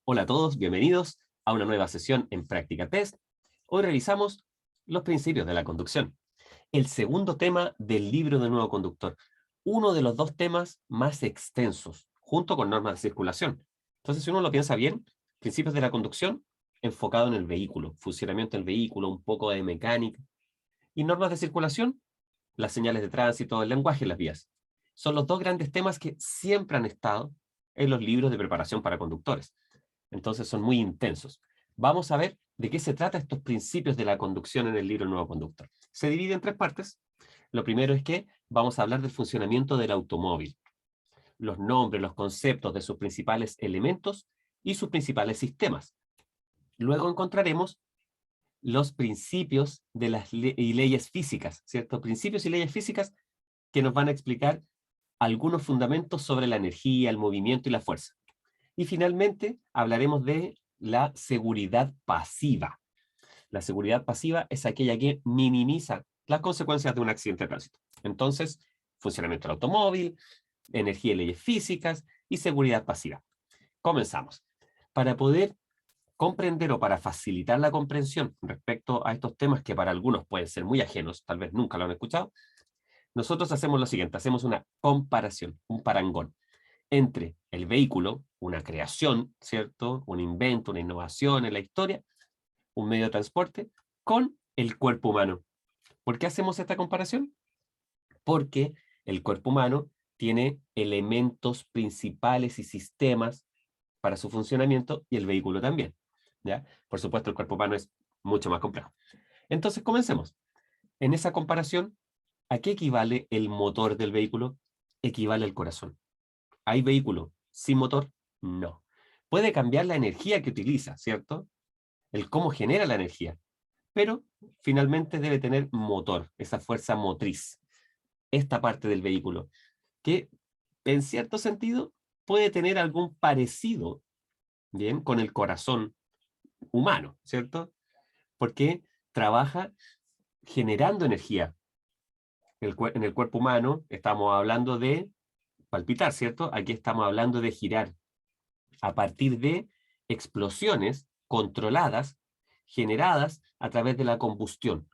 Hola a todos, bienvenidos a una nueva sesión en Práctica Test. Hoy revisamos los principios de la conducción, el segundo tema del libro de nuevo conductor, uno de los dos temas más extensos, junto con normas de circulación. Entonces, si uno lo piensa bien, principios de la conducción enfocado en el vehículo, funcionamiento del vehículo, un poco de mecánica, y normas de circulación, las señales de tránsito, el lenguaje en las vías. Son los dos grandes temas que siempre han estado en los libros de preparación para conductores. Entonces son muy intensos. Vamos a ver de qué se trata estos principios de la conducción en el libro El Nuevo Conductor. Se divide en tres partes. Lo primero es que vamos a hablar del funcionamiento del automóvil, los nombres, los conceptos de sus principales elementos y sus principales sistemas. Luego encontraremos los principios de las y leyes físicas, ¿cierto? Principios y leyes físicas que nos van a explicar algunos fundamentos sobre la energía, el movimiento y la fuerza. Y finalmente hablaremos de la seguridad pasiva. La seguridad pasiva es aquella que minimiza las consecuencias de un accidente de tránsito. Entonces, funcionamiento del automóvil, energía y leyes físicas y seguridad pasiva. Comenzamos. Para poder comprender o para facilitar la comprensión respecto a estos temas que para algunos pueden ser muy ajenos, tal vez nunca lo han escuchado, nosotros hacemos lo siguiente, hacemos una comparación, un parangón entre el vehículo, una creación, ¿cierto? Un invento, una innovación en la historia, un medio de transporte, con el cuerpo humano. ¿Por qué hacemos esta comparación? Porque el cuerpo humano tiene elementos principales y sistemas para su funcionamiento y el vehículo también, ¿ya? Por supuesto, el cuerpo humano es mucho más complejo. Entonces, comencemos. En esa comparación, ¿a qué equivale el motor del vehículo? Equivale al corazón. ¿Hay vehículo sin motor? No. Puede cambiar la energía que utiliza, ¿cierto? El cómo genera la energía, pero finalmente debe tener motor, esa fuerza motriz, esta parte del vehículo, que en cierto sentido puede tener algún parecido, ¿bien? Con el corazón humano, ¿cierto? Porque trabaja generando energía. En el cuerpo humano estamos hablando de palpitar, ¿cierto? Aquí estamos hablando de girar a partir de explosiones controladas, generadas a través de la combustión.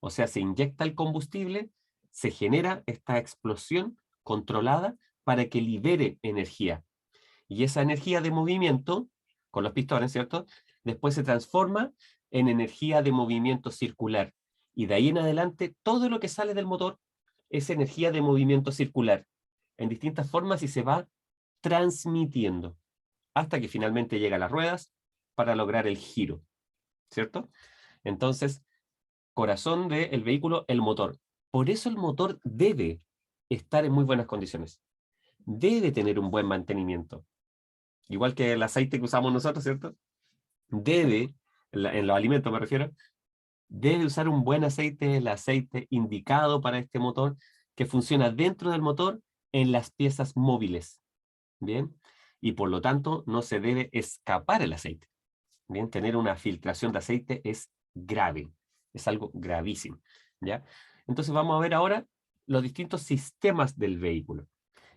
O sea, se inyecta el combustible, se genera esta explosión controlada para que libere energía. Y esa energía de movimiento, con los pistones, ¿cierto? Después se transforma en energía de movimiento circular. Y de ahí en adelante, todo lo que sale del motor es energía de movimiento circular, en distintas formas y se va transmitiendo hasta que finalmente llega a las ruedas para lograr el giro, ¿cierto? Entonces, corazón del vehículo, el motor. Por eso el motor debe estar en muy buenas condiciones. Debe tener un buen mantenimiento. Igual que el aceite que usamos nosotros, ¿cierto? Debe, en los alimentos me refiero, debe usar un buen aceite, el aceite indicado para este motor, que funciona dentro del motor en las piezas móviles. ¿Bien? Y por lo tanto no se debe escapar el aceite. Bien, tener una filtración de aceite es grave, es algo gravísimo, ¿ya? Entonces vamos a ver ahora los distintos sistemas del vehículo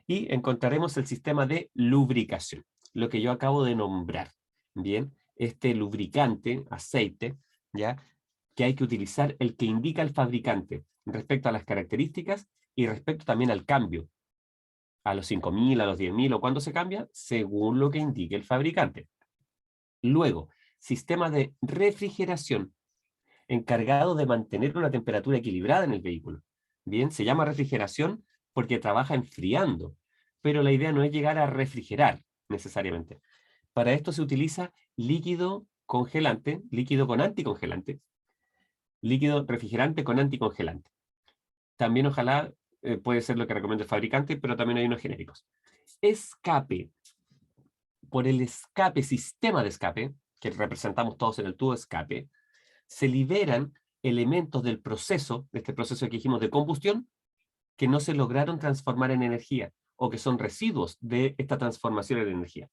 y encontraremos el sistema de lubricación, lo que yo acabo de nombrar, ¿bien? Este lubricante, aceite, ¿ya? Que hay que utilizar el que indica el fabricante respecto a las características y respecto también al cambio, a los 5.000, a los 10.000 o cuándo se cambia, según lo que indique el fabricante. Luego, sistema de refrigeración, encargado de mantener una temperatura equilibrada en el vehículo. Bien, se llama refrigeración porque trabaja enfriando, pero la idea no es llegar a refrigerar necesariamente. Para esto se utiliza líquido congelante, líquido con anticongelante, líquido refrigerante con anticongelante. También ojalá puede ser lo que recomienda el fabricante, pero también hay unos genéricos. Escape. Por el escape, sistema de escape, que representamos todos en el tubo de escape, se liberan elementos del proceso, de este proceso que dijimos de combustión, que no se lograron transformar en energía, o que son residuos de esta transformación en energía,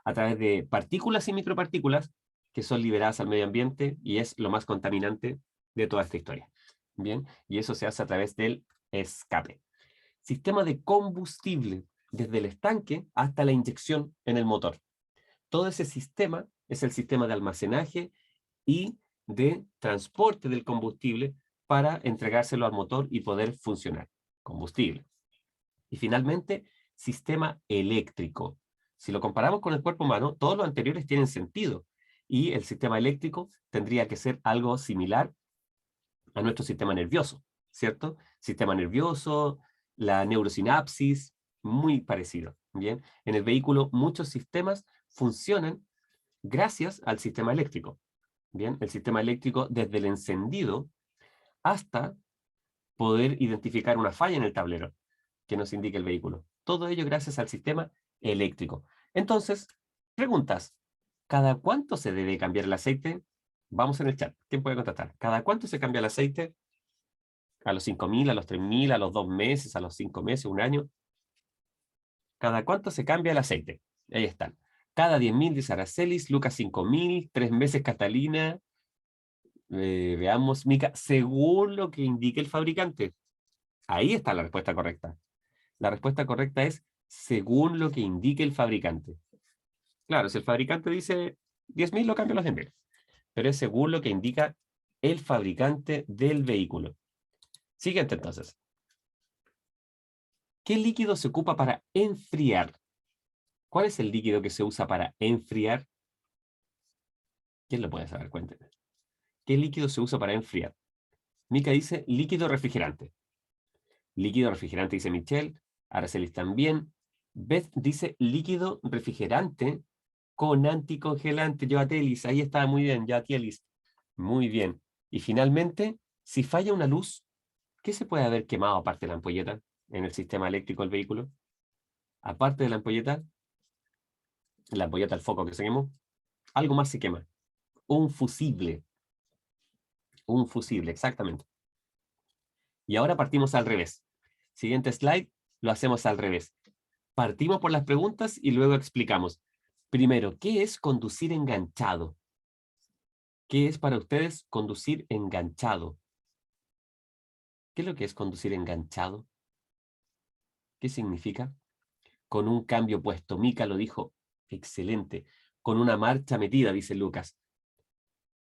a través de partículas y micropartículas que son liberadas al medio ambiente y es lo más contaminante de toda esta historia. Bien, y eso se hace a través del escape. Sistema de combustible, desde el estanque hasta la inyección en el motor. Todo ese sistema es el sistema de almacenaje y de transporte del combustible para entregárselo al motor y poder funcionar. Combustible. Y finalmente, sistema eléctrico. Si lo comparamos con el cuerpo humano, todos los anteriores tienen sentido. Y el sistema eléctrico tendría que ser algo similar a nuestro sistema nervioso, ¿cierto? Sistema nervioso, la neurosinapsis, muy parecido, ¿bien? En el vehículo muchos sistemas funcionan gracias al sistema eléctrico, ¿bien? El sistema eléctrico desde el encendido hasta poder identificar una falla en el tablero que nos indique el vehículo. Todo ello gracias al sistema eléctrico. Entonces, preguntas. ¿Cada cuánto se debe cambiar el aceite? Vamos en el chat. ¿Quién puede contestar? ¿Cada cuánto se cambia el aceite? ¿A los 5.000, a los 3.000, a los 2 meses, a los 5 meses, un año? ¿Cada cuánto se cambia el aceite? Ahí están. Cada 10.000 dice Aracelis, Lucas 5.000, 3 meses Catalina. Veamos, Mica, según lo que indique el fabricante. Ahí está la respuesta correcta. La respuesta correcta es según lo que indique el fabricante. Claro, si el fabricante dice 10.000, lo cambio a los 10.000. Pero es según lo que indica el fabricante del vehículo. Siguiente entonces. ¿Qué líquido se ocupa para enfriar? ¿Cuál es el líquido que se usa para enfriar? ¿Quién lo puede saber? Cuéntenme. ¿Qué líquido se usa para enfriar? Mica dice líquido refrigerante. Líquido refrigerante dice Michelle. Aracelis también. Beth dice líquido refrigerante con anticongelante. Yo Atelis, ahí está, muy bien, ya Atelis. Muy bien. Y finalmente, si falla una luz, ¿qué se puede haber quemado aparte de la ampolleta en el sistema eléctrico del vehículo? Aparte de la ampolleta del foco que se quemó, algo más se quema. Un fusible. Un fusible, exactamente. Y ahora partimos al revés. Siguiente slide, lo hacemos al revés. Partimos por las preguntas y luego explicamos. Primero, ¿qué es conducir enganchado? ¿Qué es para ustedes conducir enganchado? ¿Qué es lo que es conducir enganchado? ¿Qué significa? Con un cambio puesto. Mica lo dijo, excelente. Con una marcha metida, dice Lucas.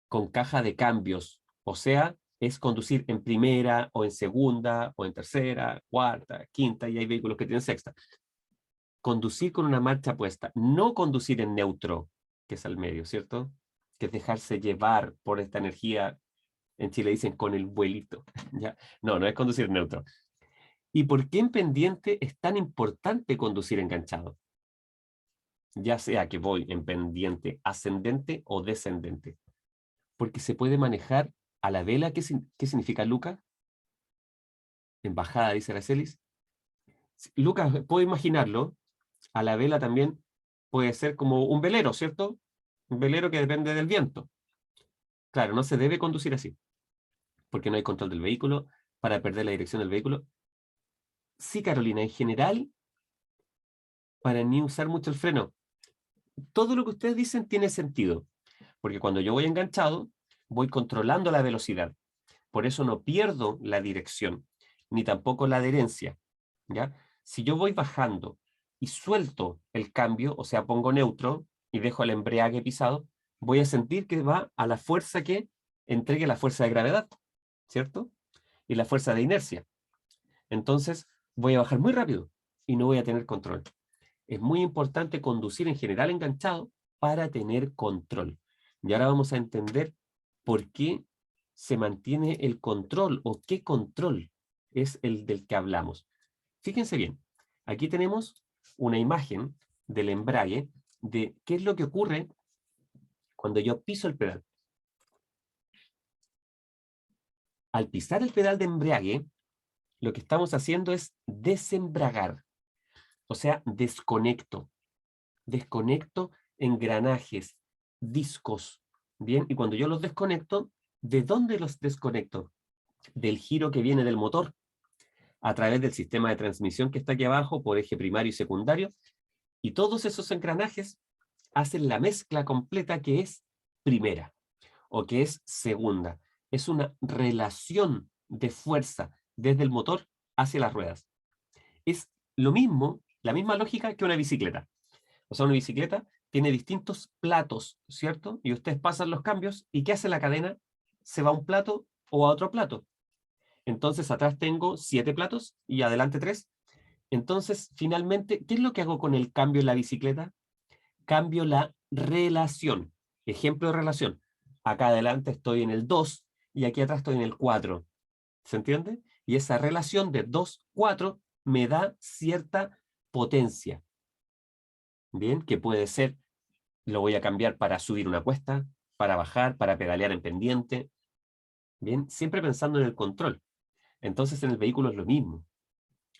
Con caja de cambios. O sea, es conducir en primera, o en segunda, o en tercera, cuarta, quinta, y hay vehículos que tienen sexta. Conducir con una marcha puesta. No conducir en neutro, que es al medio, ¿cierto? Que es dejarse llevar por esta energía. En Chile dicen con el vuelito. ¿Ya? No, no es conducir neutro. ¿Y por qué en pendiente es tan importante conducir enganchado? Ya sea que voy en pendiente ascendente o descendente. Porque se puede manejar a la vela. ¿Qué significa Lucas? En bajada, dice Aracelis. Lucas, puedo imaginarlo. A la vela también puede ser como un velero, ¿cierto? Un velero que depende del viento. Claro, no se debe conducir así, porque no hay control del vehículo, para perder la dirección del vehículo. Sí, Carolina, en general, para ni usar mucho el freno. Todo lo que ustedes dicen tiene sentido, porque cuando yo voy enganchado, voy controlando la velocidad. Por eso no pierdo la dirección, ni tampoco la adherencia, ¿ya? Si yo voy bajando y suelto el cambio, o sea, pongo neutro y dejo el embrague pisado, voy a sentir que va a la fuerza que entregue la fuerza de gravedad, ¿cierto? Y la fuerza de inercia. Entonces, voy a bajar muy rápido y no voy a tener control. Es muy importante conducir en general enganchado para tener control. Y ahora vamos a entender por qué se mantiene el control o qué control es el del que hablamos. Fíjense bien, aquí tenemos una imagen del embrague de qué es lo que ocurre cuando yo piso el pedal. Al pisar el pedal de embrague, lo que estamos haciendo es desembragar, o sea, desconecto engranajes, discos, ¿bien? Y cuando yo los desconecto, ¿de dónde los desconecto? Del giro que viene del motor, a través del sistema de transmisión que está aquí abajo, por eje primario y secundario, y todos esos engranajes hacen la mezcla completa que es primera, o que es segunda. Es una relación de fuerza desde el motor hacia las ruedas. Es lo mismo, la misma lógica que una bicicleta. O sea, una bicicleta tiene distintos platos, ¿cierto? Y ustedes pasan los cambios, ¿y qué hace la cadena? Se va a un plato o a otro plato. Entonces atrás tengo 7 platos y adelante 3. Entonces, finalmente, ¿qué es lo que hago con el cambio en la bicicleta? Cambio la relación. Ejemplo de relación. Acá adelante estoy en el 2 y aquí atrás estoy en el 4. ¿Se entiende? Y esa relación de 2, 4 me da cierta potencia. Bien, que puede ser, lo voy a cambiar para subir una cuesta, para bajar, para pedalear en pendiente. Bien, siempre pensando en el control. Entonces en el vehículo es lo mismo.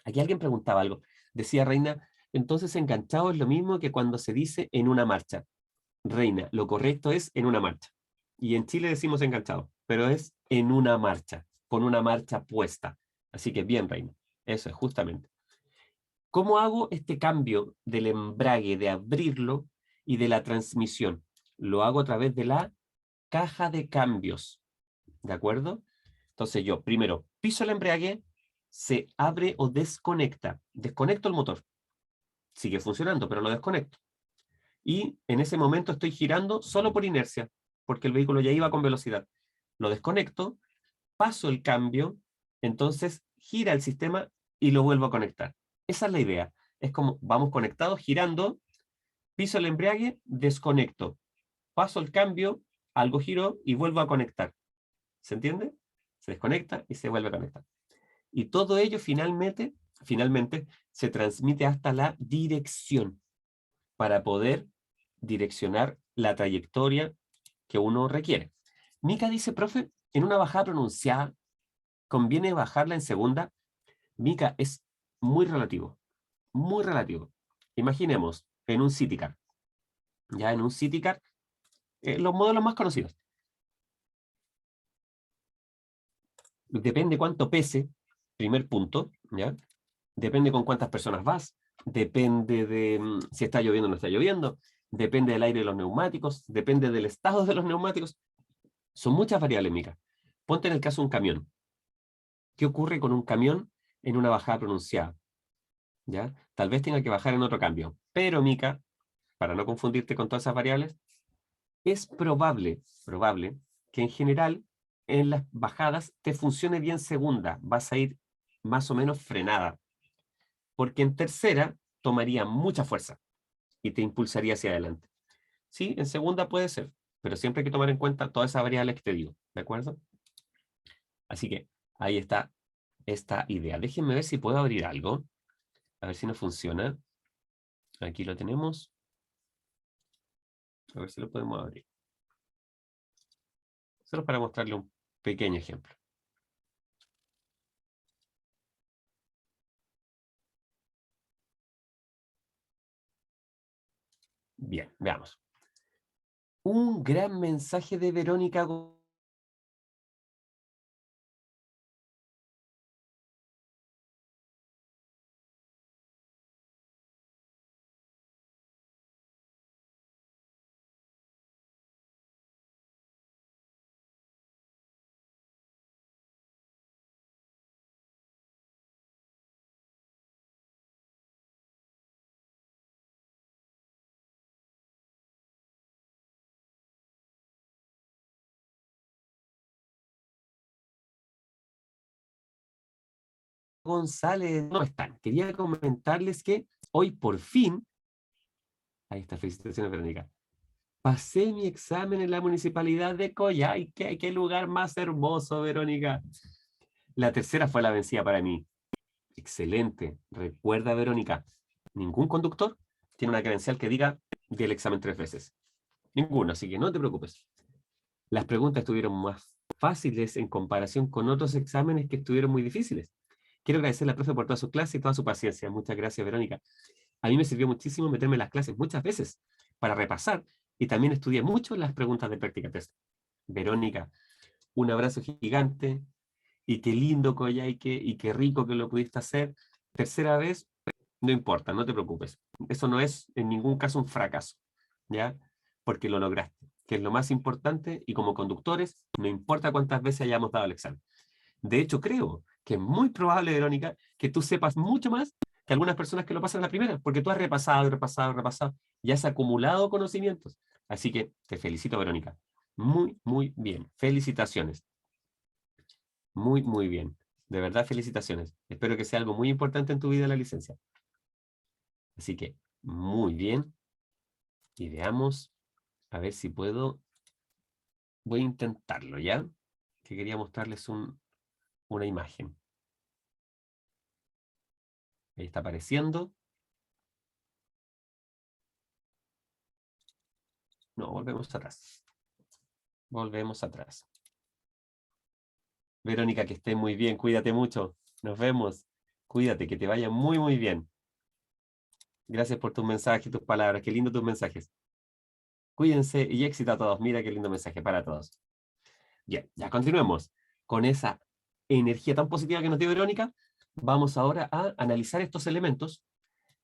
Aquí alguien preguntaba algo. Decía Reina, entonces enganchado es lo mismo que cuando se dice en una marcha. Reina, lo correcto es en una marcha. Y en Chile decimos enganchado, pero es en una marcha, con una marcha puesta. Así que bien, Reina. Eso es justamente. ¿Cómo hago este cambio del embrague, de abrirlo y de la transmisión? Lo hago a través de la caja de cambios. ¿De acuerdo? Entonces yo primero piso el embrague, se abre o desconecta. Desconecto el motor. Sigue funcionando, pero lo desconecto. Y en ese momento estoy girando solo por inercia, porque el vehículo ya iba con velocidad. Lo desconecto, paso el cambio, entonces gira el sistema y lo vuelvo a conectar. Esa es la idea. Es como vamos conectados, girando, piso el embrague, desconecto, paso el cambio, algo giró y vuelvo a conectar. ¿Se entiende? Se desconecta y se vuelve a conectar. Y todo ello finalmente se transmite hasta la dirección para poder direccionar la trayectoria que uno requiere. Mica dice, profe, en una bajada pronunciada, ¿conviene bajarla en segunda? Mica, es muy relativo, muy relativo. Imaginemos en un City Car, ya en un City Car, los modelos más conocidos. Depende cuánto pese, primer punto, ¿ya? Depende con cuántas personas vas, depende de si está lloviendo o no está lloviendo, depende del aire de los neumáticos, depende del estado de los neumáticos. Son muchas variables, Mica. Ponte en el caso de un camión. ¿Qué ocurre con un camión en una bajada pronunciada? ¿Ya? Tal vez tenga que bajar en otro cambio. Pero, Mica, para no confundirte con todas esas variables, es probable que en general en las bajadas te funcione bien segunda. Vas a ir más o menos frenada. Porque en tercera tomaría mucha fuerza y te impulsaría hacia adelante. Sí, en segunda puede ser, pero siempre hay que tomar en cuenta todas esas variables que te digo, ¿de acuerdo? Así que ahí está esta idea. Déjenme ver si puedo abrir algo, a ver si no funciona. Aquí lo tenemos. A ver si lo podemos abrir. Solo para mostrarle un pequeño ejemplo. Bien, veamos. Un gran mensaje de Verónica González. No están. Quería comentarles que hoy por fin, ahí está, felicitaciones, Verónica. Pasé mi examen en la municipalidad de Coyhaique. Qué lugar más hermoso, Verónica. La tercera fue la vencida para mí. Excelente. Recuerda, Verónica, ningún conductor tiene una credencial que diga del examen 3 veces. Ninguno, así que no te preocupes. Las preguntas estuvieron más fáciles en comparación con otros exámenes que estuvieron muy difíciles. Quiero agradecerle a la profe por toda su clase y toda su paciencia. Muchas gracias, Verónica. A mí me sirvió muchísimo meterme en las clases muchas veces para repasar y también estudié mucho las preguntas de práctica test. Verónica, un abrazo gigante y qué lindo Coyhaique y qué rico que lo pudiste hacer. Tercera vez, no importa, no te preocupes. Eso no es en ningún caso un fracaso, ¿ya? Porque lo lograste, que es lo más importante y como conductores, no importa cuántas veces hayamos dado el examen. De hecho, creo que es muy probable, Verónica, que tú sepas mucho más que algunas personas que lo pasan a la primera, porque tú has repasado, repasado, repasado. Ya has acumulado conocimientos. Así que te felicito, Verónica. Muy, muy bien. Felicitaciones. Muy, muy bien. De verdad, felicitaciones. Espero que sea algo muy importante en tu vida la licencia. Así que, muy bien. Y veamos, a ver si puedo. Voy a intentarlo, ¿ya? Que quería mostrarles una imagen. Ahí está apareciendo. No, volvemos atrás. Volvemos atrás. Verónica, que esté muy bien. Cuídate mucho. Nos vemos. Cuídate, que te vaya muy, muy bien. Gracias por tus mensajes, tus palabras. Qué lindo tus mensajes. Cuídense y éxito a todos. Mira qué lindo mensaje para todos. Bien, ya continuemos. Con esa energía tan positiva que nos dio Verónica, vamos ahora a analizar estos elementos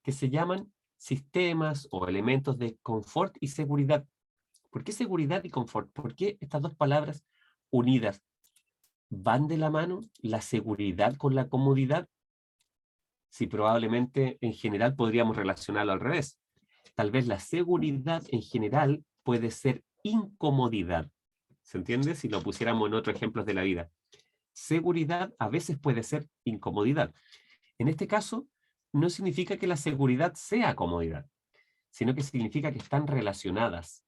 que se llaman sistemas o elementos de confort y seguridad. ¿Por qué seguridad y confort? ¿Por qué estas dos palabras unidas van de la mano? La seguridad con la comodidad. Si probablemente en general podríamos relacionarlo al revés. Tal vez la seguridad en general puede ser incomodidad. ¿Se entiende? Si lo pusiéramos en otros ejemplos de la vida. Seguridad a veces puede ser incomodidad. En este caso, no significa que la seguridad sea comodidad, sino que significa que están relacionadas.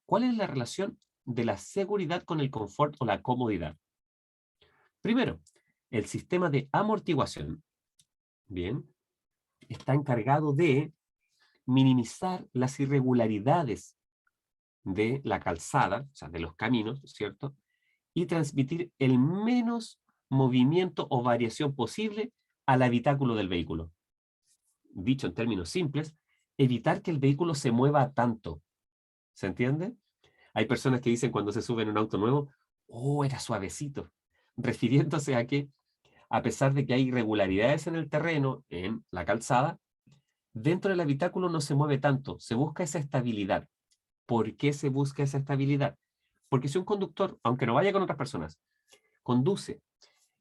¿Cuál es la relación de la seguridad con el confort o la comodidad? Primero, el sistema de amortiguación, bien, está encargado de minimizar las irregularidades de la calzada, o sea, de los caminos, ¿cierto? Y transmitir el menos movimiento o variación posible al habitáculo del vehículo. Dicho en términos simples, evitar que el vehículo se mueva tanto. ¿Se entiende? Hay personas que dicen cuando se suben a un auto nuevo, oh, era suavecito, refiriéndose a que, a pesar de que hay irregularidades en el terreno, en la calzada, dentro del habitáculo no se mueve tanto, se busca esa estabilidad. ¿Por qué se busca esa estabilidad? Porque si un conductor, aunque no vaya con otras personas, conduce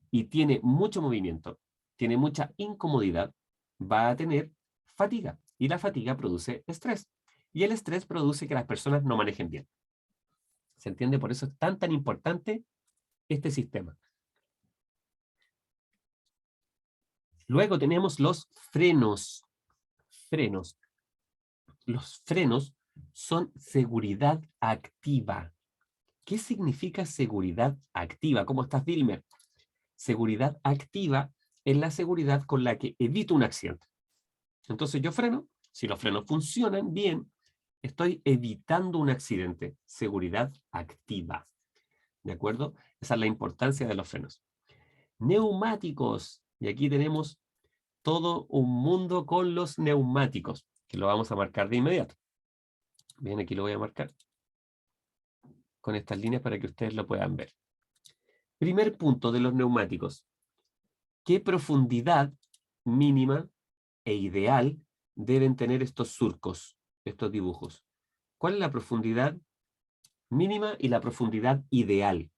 y tiene mucho movimiento, tiene mucha incomodidad, va a tener fatiga. Y la fatiga produce estrés. Y el estrés produce que las personas no manejen bien. ¿Se entiende? Por eso es tan importante este sistema. Luego tenemos los frenos. Frenos. Los frenos son seguridad activa. ¿Qué significa seguridad activa? ¿Cómo estás, Wilmer? Seguridad activa es la seguridad con la que evito un accidente. Entonces yo freno, si los frenos funcionan bien, estoy evitando un accidente. Seguridad activa. ¿De acuerdo? Esa es la importancia de los frenos. Neumáticos. Y aquí tenemos todo un mundo con los neumáticos, que lo vamos a marcar de inmediato. Bien, aquí lo voy a marcar con estas líneas para que ustedes lo puedan ver. Primer punto de los neumáticos. ¿Qué profundidad mínima e ideal deben tener estos surcos, estos dibujos? ¿Cuál es la profundidad mínima y la profundidad ideal?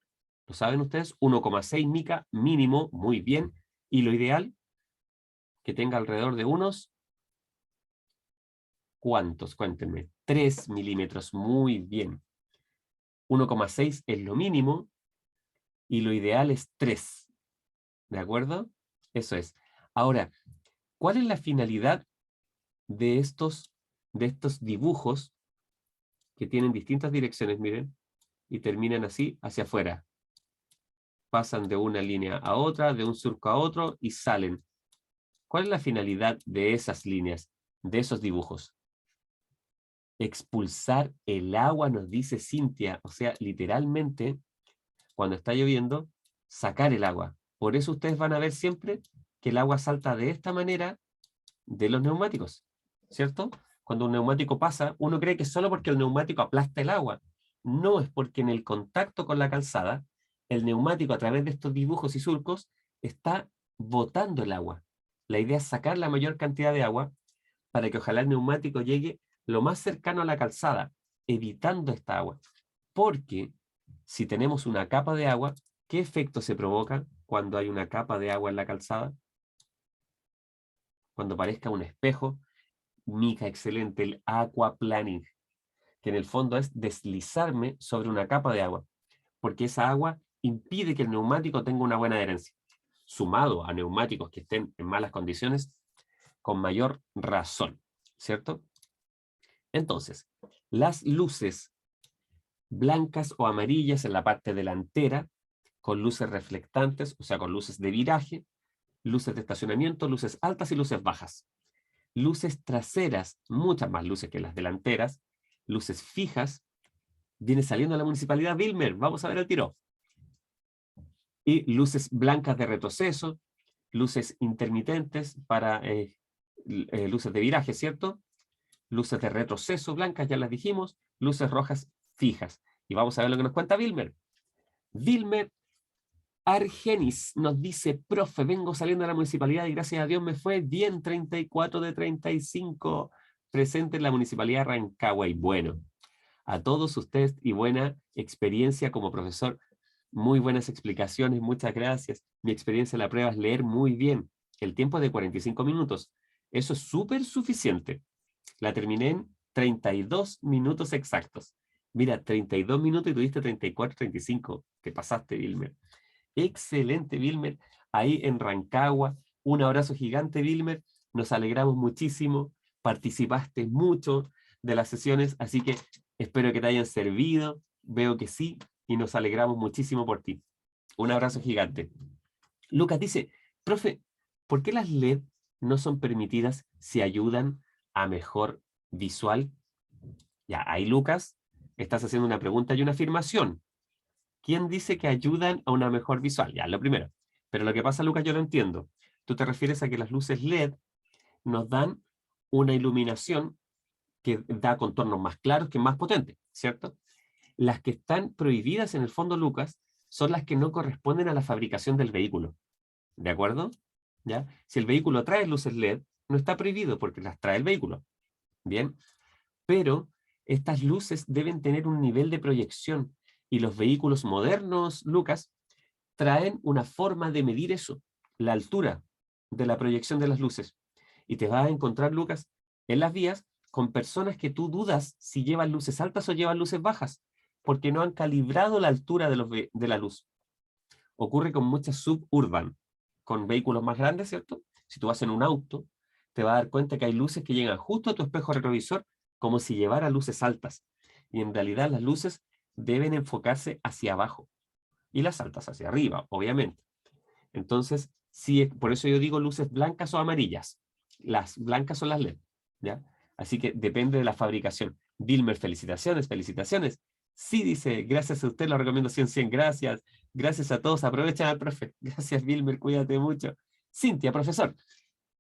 ¿Lo saben ustedes? 1,6 mica mínimo, muy bien. Y lo ideal, que tenga alrededor de unos, ¿cuántos? Cuéntenme. 3 milímetros, muy bien. 1,6 es lo mínimo y lo ideal es 3. ¿De acuerdo? Eso es. Ahora, ¿cuál es la finalidad de estos dibujos que tienen distintas direcciones, miren, y terminan así hacia afuera? Pasan de una línea a otra, de un surco a otro y salen. ¿Cuál es la finalidad de esas líneas, de esos dibujos? Expulsar el agua, nos dice Cintia. O sea, literalmente, cuando está lloviendo, sacar el agua. Por eso ustedes van a ver siempre que el agua salta de esta manera de los neumáticos, ¿cierto? Cuando un neumático pasa, uno cree que es solo porque el neumático aplasta el agua. No, es porque en el contacto con la calzada, el neumático a través de estos dibujos y surcos está botando el agua. La idea es sacar la mayor cantidad de agua para que ojalá el neumático llegue lo más cercano a la calzada, evitando esta agua. Porque si tenemos una capa de agua, ¿qué efecto se provoca cuando hay una capa de agua en la calzada? Cuando parezca un espejo, Mica, excelente, el aquaplaning, que en el fondo es deslizarme sobre una capa de agua, porque esa agua impide que el neumático tenga una buena adherencia. Sumado a neumáticos que estén en malas condiciones, con mayor razón, ¿cierto? Entonces, las luces blancas o amarillas en la parte delantera, con luces reflectantes, o sea, con luces de viraje, luces de estacionamiento, luces altas y luces bajas. Luces traseras, muchas más luces que las delanteras, luces fijas, viene saliendo la municipalidad Vilmer, vamos a ver el tiro. Y luces blancas de retroceso, luces intermitentes para luces de viraje, ¿cierto? Luces de retroceso blancas, ya las dijimos, luces rojas fijas. Y vamos a ver lo que nos cuenta Vilmer. Vilmer Argenis nos dice, profe, vengo saliendo de la municipalidad y gracias a Dios me fue bien, 34 de 35, presente en la municipalidad de Rancagua. Y bueno, a todos ustedes y buena experiencia como profesor, muy buenas explicaciones, muchas gracias. Mi experiencia en la prueba es leer muy bien. El tiempo es de 45 minutos. Eso es súper suficiente. La terminé en 32 minutos exactos. Mira, 32 minutos y tuviste 34, 35. Te pasaste, Vilmer. Excelente, Vilmer. Ahí en Rancagua. Un abrazo gigante, Vilmer. Nos alegramos muchísimo. Participaste mucho de las sesiones, así que espero que te hayan servido. Veo que sí, y nos alegramos muchísimo por ti. Un abrazo gigante. Lucas dice, profe, ¿por qué las LED no son permitidas si ayudan a mejor visual? Ya, ahí Lucas, estás haciendo una pregunta y una afirmación. ¿Quién dice que ayudan a una mejor visual? Ya, lo primero. Pero lo que pasa, Lucas, yo lo entiendo. Tú te refieres a que las luces LED nos dan una iluminación que da contornos más claros, que más potentes, ¿cierto? Las que están prohibidas en el fondo, Lucas, son las que no corresponden a la fabricación del vehículo. ¿De acuerdo? ¿Ya? Si el vehículo trae luces LED, no está prohibido porque las trae el vehículo. Bien, pero estas luces deben tener un nivel de proyección y los vehículos modernos, Lucas, traen una forma de medir eso, la altura de la proyección de las luces. Y te vas a encontrar, Lucas, en las vías con personas que tú dudas si llevan luces altas o llevan luces bajas, porque no han calibrado la altura de la luz. Ocurre con muchas suburban, con vehículos más grandes, ¿cierto? Si tú vas en un auto, te vas a dar cuenta que hay luces que llegan justo a tu espejo retrovisor como si llevara luces altas. Y en realidad las luces deben enfocarse hacia abajo y las altas hacia arriba, obviamente. Entonces, sí, por eso yo digo luces blancas o amarillas. Las blancas son las LED, ¿ya? Así que depende de la fabricación. Dilmer, felicitaciones, felicitaciones. Sí, dice, gracias a usted, lo recomiendo 100, gracias. Gracias a todos, aprovechen al profe. Gracias, Vilmer, cuídate mucho. Cintia, profesor,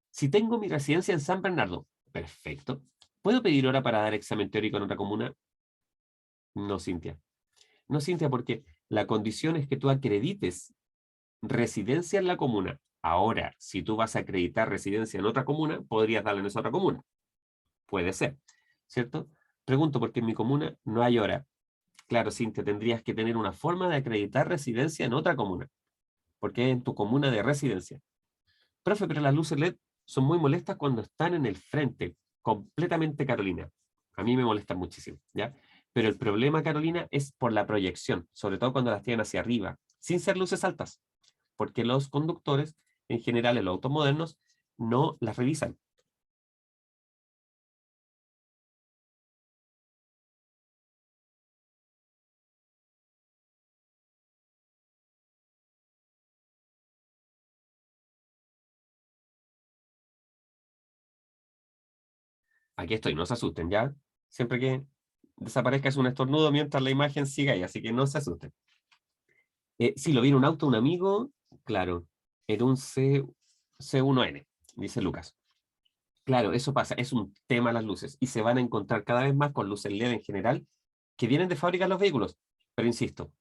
si tengo mi residencia en San Bernardo, perfecto. ¿Puedo pedir hora para dar examen teórico en otra comuna? No, Cintia. No, Cintia, porque la condición es que tú acredites residencia en la comuna. Ahora, si tú vas a acreditar residencia en otra comuna, podrías darle en esa otra comuna. Puede ser, ¿cierto? Pregunto porque en mi comuna no hay hora. Claro, Cintia, tendrías que tener una forma de acreditar residencia en otra comuna, porque es en tu comuna de residencia. Profe, pero las luces LED son muy molestas cuando están en el frente, completamente, Carolina. A mí me molestan muchísimo, ¿ya? Pero el problema, Carolina, es por la proyección, sobre todo cuando las tienen hacia arriba, sin ser luces altas, porque los conductores, en general en los autos modernos, no las revisan. Aquí estoy, no se asusten, ¿ya? Siempre que desaparezca es un estornudo mientras la imagen siga ahí, así que no se asusten. Sí, lo vi en un auto un amigo, claro, era un C1N, dice Lucas. Claro, eso pasa, es un tema las luces, y se van a encontrar cada vez más con luces LED en general, que vienen de fábrica los vehículos. Pero insisto,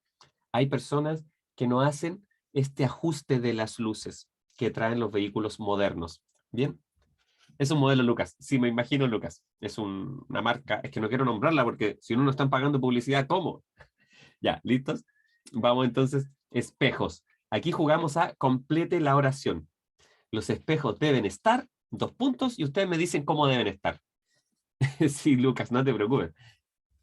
hay personas que no hacen este ajuste de las luces que traen los vehículos modernos. ¿Bien? Es un modelo Lucas. Sí, me imagino Lucas. Es una marca. Es que no quiero nombrarla porque si no nos están pagando publicidad, ¿cómo? Ya, ¿listos? Vamos entonces. Espejos. Aquí jugamos a complete la oración. Los espejos deben estar, 2 puntos, y ustedes me dicen cómo deben estar. Sí, Lucas, no te preocupes.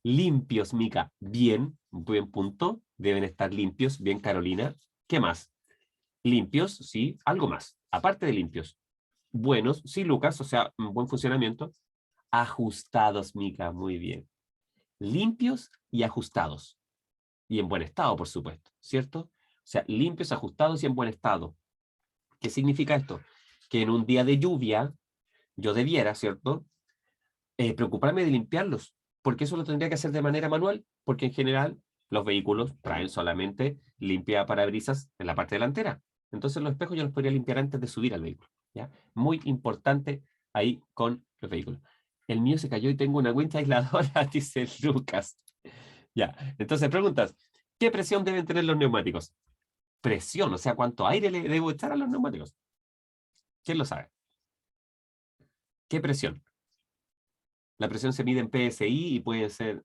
Limpios, Mica, bien, buen punto. Deben estar limpios, bien, Carolina. ¿Qué más? Limpios, sí, algo más. Aparte de limpios. Buenos, sí, Lucas, o sea, buen funcionamiento. Ajustados, Mica, muy bien. Limpios y ajustados. Y en buen estado, por supuesto, ¿cierto? O sea, limpios, ajustados y en buen estado. ¿Qué significa esto? Que en un día de lluvia yo debiera, ¿cierto? Preocuparme de limpiarlos, porque eso lo tendría que hacer de manera manual, porque en general los vehículos traen solamente limpia parabrisas en la parte delantera. Entonces los espejos yo los podría limpiar antes de subir al vehículo. ¿Ya? Muy importante ahí con los vehículos. El mío se cayó y tengo una wincha aisladora, dice Lucas. Ya, entonces preguntas, ¿qué presión deben tener los neumáticos? Presión, o sea, ¿cuánto aire le debo echar a los neumáticos? ¿Quién lo sabe? ¿Qué presión? La presión se mide en PSI y puede ser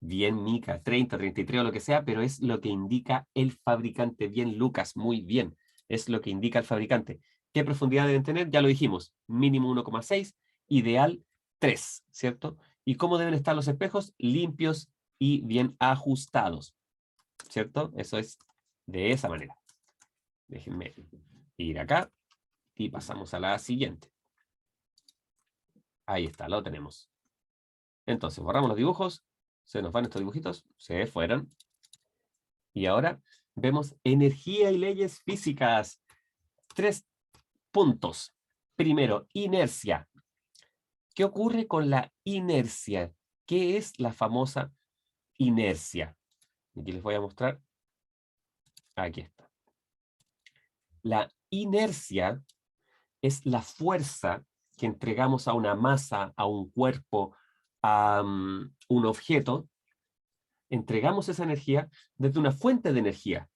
bien, Mica, 30, 33 o lo que sea, pero es lo que indica el fabricante. Bien, Lucas, muy bien. Es lo que indica el fabricante. ¿Qué profundidad deben tener? Ya lo dijimos, mínimo 1,6, ideal 3, ¿cierto? ¿Y cómo deben estar los espejos? Limpios y bien ajustados, ¿cierto? Eso es de esa manera. Déjenme ir acá y pasamos a la siguiente. Ahí está, lo tenemos. Entonces, borramos los dibujos. Se nos van estos dibujitos. Se fueron. Y ahora vemos energía y leyes físicas. 3 puntos. Primero, inercia. ¿Qué ocurre con la inercia? ¿Qué es la famosa inercia? Aquí les voy a mostrar. Aquí está. La inercia es la fuerza que entregamos a una masa, a un cuerpo, a un objeto. Entregamos esa energía desde una fuente de energía.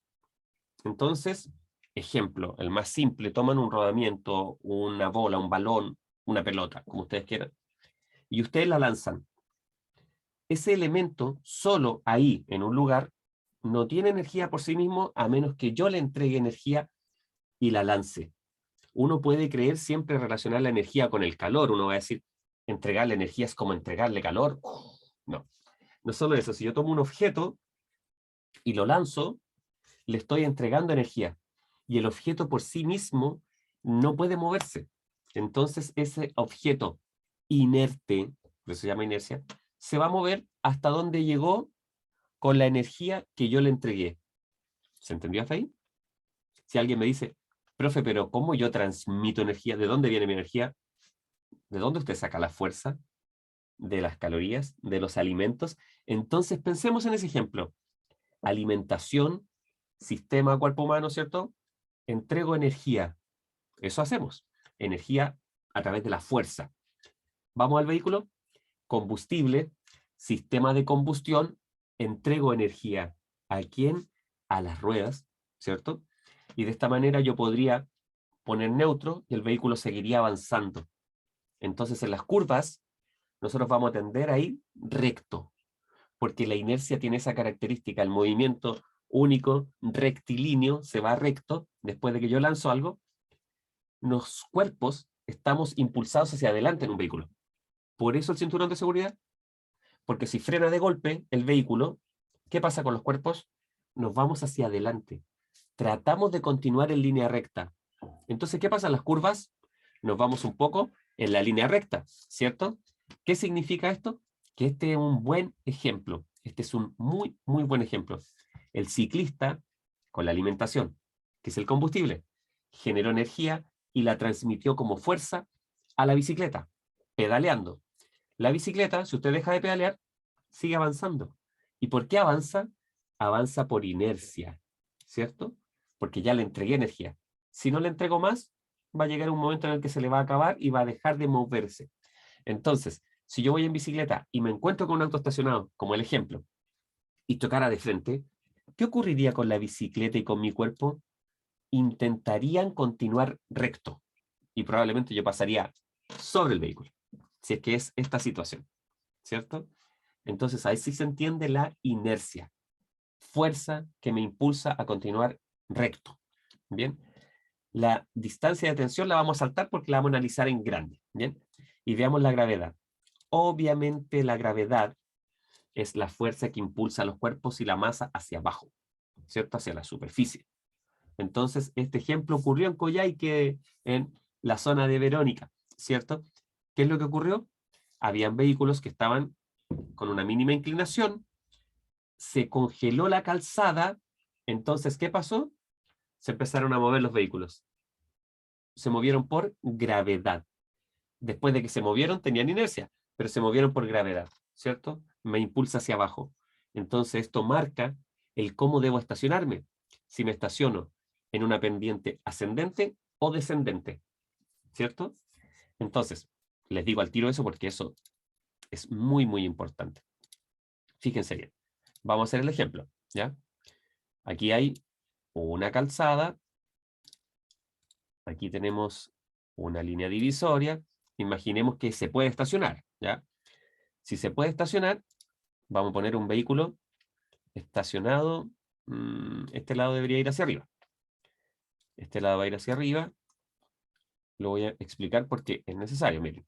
Entonces, ejemplo, el más simple, toman un rodamiento, una bola, un balón, una pelota, como ustedes quieran, y ustedes la lanzan. Ese elemento, solo ahí, en un lugar, no tiene energía por sí mismo a menos que yo le entregue energía y la lance. Uno puede creer siempre relacionar la energía con el calor. Uno va a decir, entregarle energía es como entregarle calor. No, no solo eso. Si yo tomo un objeto y lo lanzo, le estoy entregando energía. Y el objeto por sí mismo no puede moverse. Entonces ese objeto inerte, por eso se llama inercia, se va a mover hasta donde llegó con la energía que yo le entregué. ¿Se entendió hasta ahí? Si alguien me dice, profe, pero ¿cómo yo transmito energía? ¿De dónde viene mi energía? ¿De dónde usted saca la fuerza? ¿De las calorías? ¿De los alimentos? Entonces pensemos en ese ejemplo. Alimentación, sistema cuerpo humano, ¿cierto? Entrego energía. Eso hacemos. Energía a través de la fuerza. Vamos al vehículo. Combustible, sistema de combustión. Entrego energía. ¿A quién? A las ruedas, ¿cierto? Y de esta manera yo podría poner neutro y el vehículo seguiría avanzando. Entonces en las curvas nosotros vamos a tender a ir recto, porque la inercia tiene esa característica, el movimiento único, rectilíneo, se va recto, después de que yo lanzo algo, los cuerpos estamos impulsados hacia adelante en un vehículo. Por eso el cinturón de seguridad, porque si frena de golpe el vehículo, ¿qué pasa con los cuerpos? Nos vamos hacia adelante. Tratamos de continuar en línea recta. Entonces, ¿qué pasa en las curvas? Nos vamos un poco en la línea recta, ¿cierto? ¿Qué significa esto? Que este es un buen ejemplo. Este es un muy, muy buen ejemplo. El ciclista, con la alimentación, que es el combustible, generó energía y la transmitió como fuerza a la bicicleta, pedaleando. La bicicleta, si usted deja de pedalear, sigue avanzando. ¿Y por qué avanza? Avanza por inercia, ¿cierto? Porque ya le entregué energía. Si no le entrego más, va a llegar un momento en el que se le va a acabar y va a dejar de moverse. Entonces, si yo voy en bicicleta y me encuentro con un auto estacionado, como el ejemplo, y chocara de frente, ¿qué ocurriría con la bicicleta y con mi cuerpo? Intentarían continuar recto y probablemente yo pasaría sobre el vehículo, si es que es esta situación, ¿cierto? Entonces ahí sí se entiende la inercia, fuerza que me impulsa a continuar recto, ¿bien? La distancia de tensión la vamos a saltar porque la vamos a analizar en grande, ¿bien? Y veamos la gravedad. Obviamente la gravedad es la fuerza que impulsa los cuerpos y la masa hacia abajo, ¿cierto? Hacia la superficie. Entonces, este ejemplo ocurrió en Coyhaique, en la zona de Verónica, ¿cierto? ¿Qué es lo que ocurrió? Habían vehículos que estaban con una mínima inclinación, se congeló la calzada, entonces, ¿qué pasó? Se empezaron a mover los vehículos. Se movieron por gravedad. Después de que se movieron, tenían inercia, pero se movieron por gravedad, ¿cierto? Me impulsa hacia abajo. Entonces, esto marca el cómo debo estacionarme. Si me estaciono en una pendiente ascendente o descendente, ¿cierto? Entonces, les digo al tiro eso porque eso es muy, muy importante. Fíjense bien. Vamos a hacer el ejemplo, ¿ya? Aquí hay una calzada. Aquí tenemos una línea divisoria. Imaginemos que se puede estacionar, ¿ya? Si se puede estacionar, vamos a poner un vehículo estacionado. Este lado debería ir hacia arriba. Este lado va a ir hacia arriba. Lo voy a explicar porque es necesario, miren.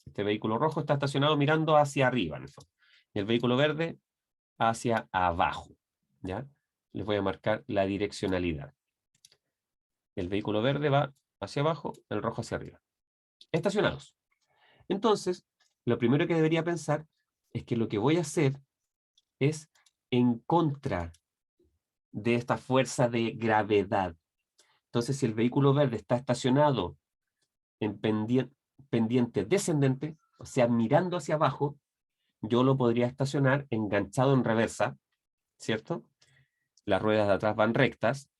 Este vehículo rojo está estacionado mirando hacia arriba, en el fondo. Y el vehículo verde hacia abajo, ¿ya? Les voy a marcar la direccionalidad. El vehículo verde va hacia abajo, el rojo hacia arriba. Estacionados. Entonces, lo primero que debería pensar es que lo que voy a hacer es en contra de esta fuerza de gravedad. Entonces, si el vehículo verde está estacionado en pendiente descendente, o sea, mirando hacia abajo, yo lo podría estacionar enganchado en reversa, ¿cierto? Las ruedas de atrás van rectas,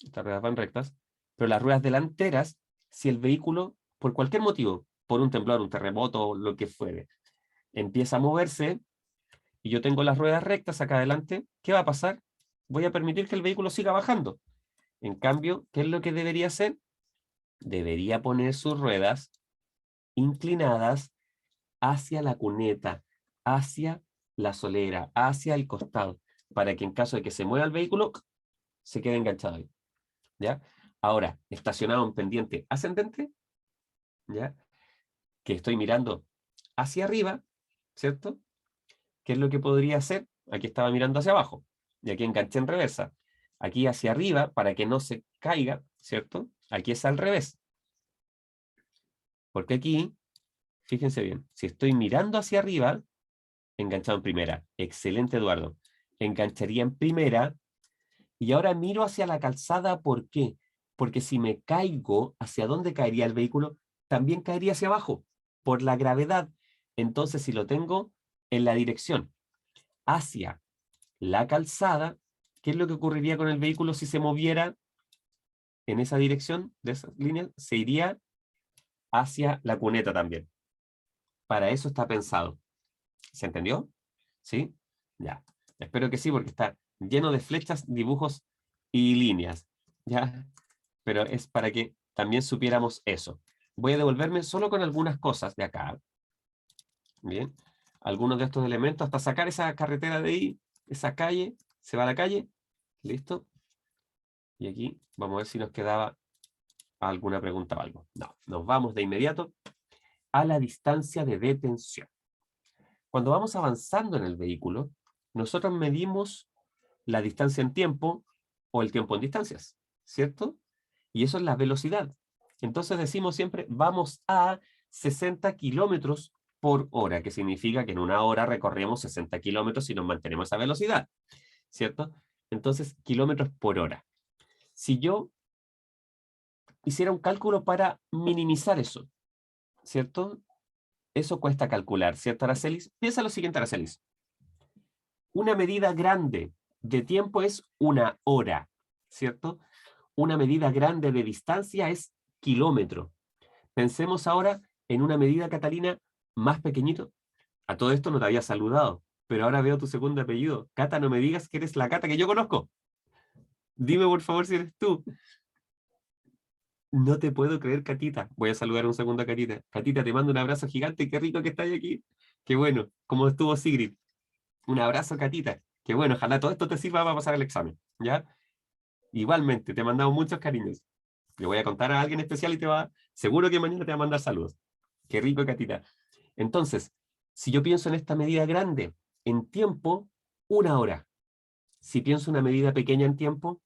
estas ruedas van rectas, pero las ruedas delanteras, si el vehículo, por cualquier motivo, por un temblor, un terremoto, lo que fuere, empieza a moverse, y yo tengo las ruedas rectas acá adelante, ¿qué va a pasar? Voy a permitir que el vehículo siga bajando. En cambio, ¿qué es lo que debería hacer? Debería poner sus ruedas inclinadas hacia la cuneta, hacia la solera, hacia el costado, para que en caso de que se mueva el vehículo, se quede enganchado ahí, ¿ya? Ahora, estacionado en pendiente ascendente, ¿ya? Que estoy mirando hacia arriba, ¿cierto? ¿Qué es lo que podría hacer? Aquí estaba mirando hacia abajo, y aquí enganché en reversa. Aquí hacia arriba, para que no se caiga, ¿cierto? Aquí es al revés. Porque aquí, fíjense bien, si estoy mirando hacia arriba, enganchado en primera. Excelente, Eduardo. Engancharía en primera, y ahora miro hacia la calzada, ¿por qué? Porque si me caigo, ¿hacia dónde caería el vehículo? También caería hacia abajo, por la gravedad. Entonces, si lo tengo en la dirección hacia la calzada, ¿qué es lo que ocurriría con el vehículo si se moviera en esa dirección, de esas líneas? Se iría hacia la cuneta también. Para eso está pensado. ¿Se entendió? ¿Sí? Ya. Espero que sí, porque está lleno de flechas, dibujos y líneas. ¿Ya? Pero es para que también supiéramos eso. Voy a devolverme solo con algunas cosas de acá. Bien. Algunos de estos elementos, hasta sacar esa carretera de ahí, esa calle, se va a la calle. ¿Listo? Y aquí vamos a ver si nos quedaba alguna pregunta o algo. No, nos vamos de inmediato a la distancia de detención. Cuando vamos avanzando en el vehículo, nosotros medimos la distancia en tiempo o el tiempo en distancias, ¿cierto? Y eso es la velocidad. Entonces decimos siempre, vamos a 60 kilómetros por hora, que significa que en una hora recorremos 60 kilómetros si nos mantenemos esa velocidad, ¿cierto? Entonces, kilómetros por hora. Si yo hiciera un cálculo para minimizar eso, ¿cierto? Eso cuesta calcular, ¿cierto, Aracelis? Piensa lo siguiente, Aracelis. Una medida grande de tiempo es una hora, ¿cierto? Una medida grande de distancia es kilómetro. Pensemos ahora en una medida, Catalina, más pequeñito. A todo esto no te había saludado, pero ahora veo tu segundo apellido. Cata, no me digas que eres la Cata que yo conozco. Dime por favor si eres tú. No te puedo creer, Catita. Voy a saludar un segundo a Catita. Catita, te mando un abrazo gigante. Qué rico que estás aquí. Qué bueno. ¿Cómo estuvo Sigrid? Un abrazo, Catita. Qué bueno. Ojalá todo esto te sirva para pasar el examen. ¿Ya? Igualmente, te mandamos muchos cariños. Le voy a contar a alguien especial y seguro que mañana te va a mandar saludos. Qué rico, Catita. Entonces, Si yo pienso en esta medida grande, en tiempo, 1 hora. Si pienso en una medida pequeña en tiempo,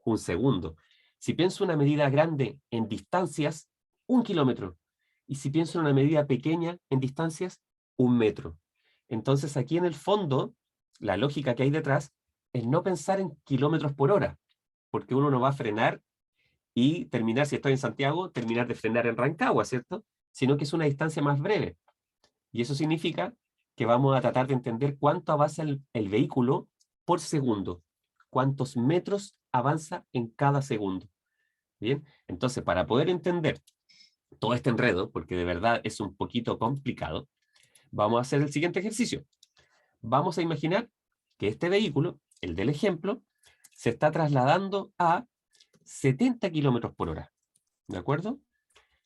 1 segundo. Si pienso en una medida grande en distancias, 1 kilómetro. Y si pienso en una medida pequeña en distancias, 1 metro. Entonces aquí en el fondo, la lógica que hay detrás es no pensar en kilómetros por hora, porque uno no va a frenar y terminar, si estoy en Santiago, terminar de frenar en Rancagua, ¿cierto? Sino que es una distancia más breve. Y eso significa que vamos a tratar de entender cuánto avanza el vehículo por segundo, cuántos metros avanza en cada segundo. Bien, entonces para poder entender todo este enredo, porque de verdad es un poquito complicado, vamos a hacer el siguiente ejercicio. Vamos a imaginar que este vehículo, el del ejemplo, se está trasladando a 70 kilómetros por hora. ¿De acuerdo?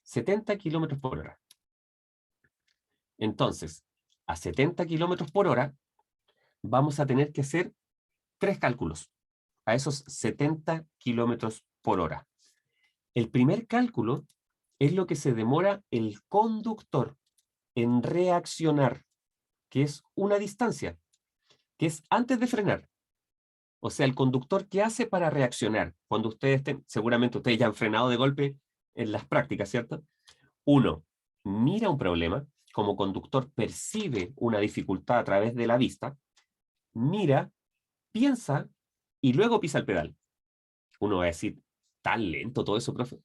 70 kilómetros por hora. Entonces, a 70 kilómetros por hora, vamos a tener que hacer 3 cálculos a esos 70 kilómetros por hora. El primer cálculo es lo que se demora el conductor en reaccionar, que es una distancia, que es antes de frenar. O sea, el conductor, ¿qué hace para reaccionar? Cuando ustedes estén, seguramente ustedes ya han frenado de golpe en las prácticas, ¿cierto? Uno, mira un problema, como conductor percibe una dificultad a través de la vista, mira, piensa y luego pisa el pedal. Uno va a decir, ¿tan lento todo eso, profe?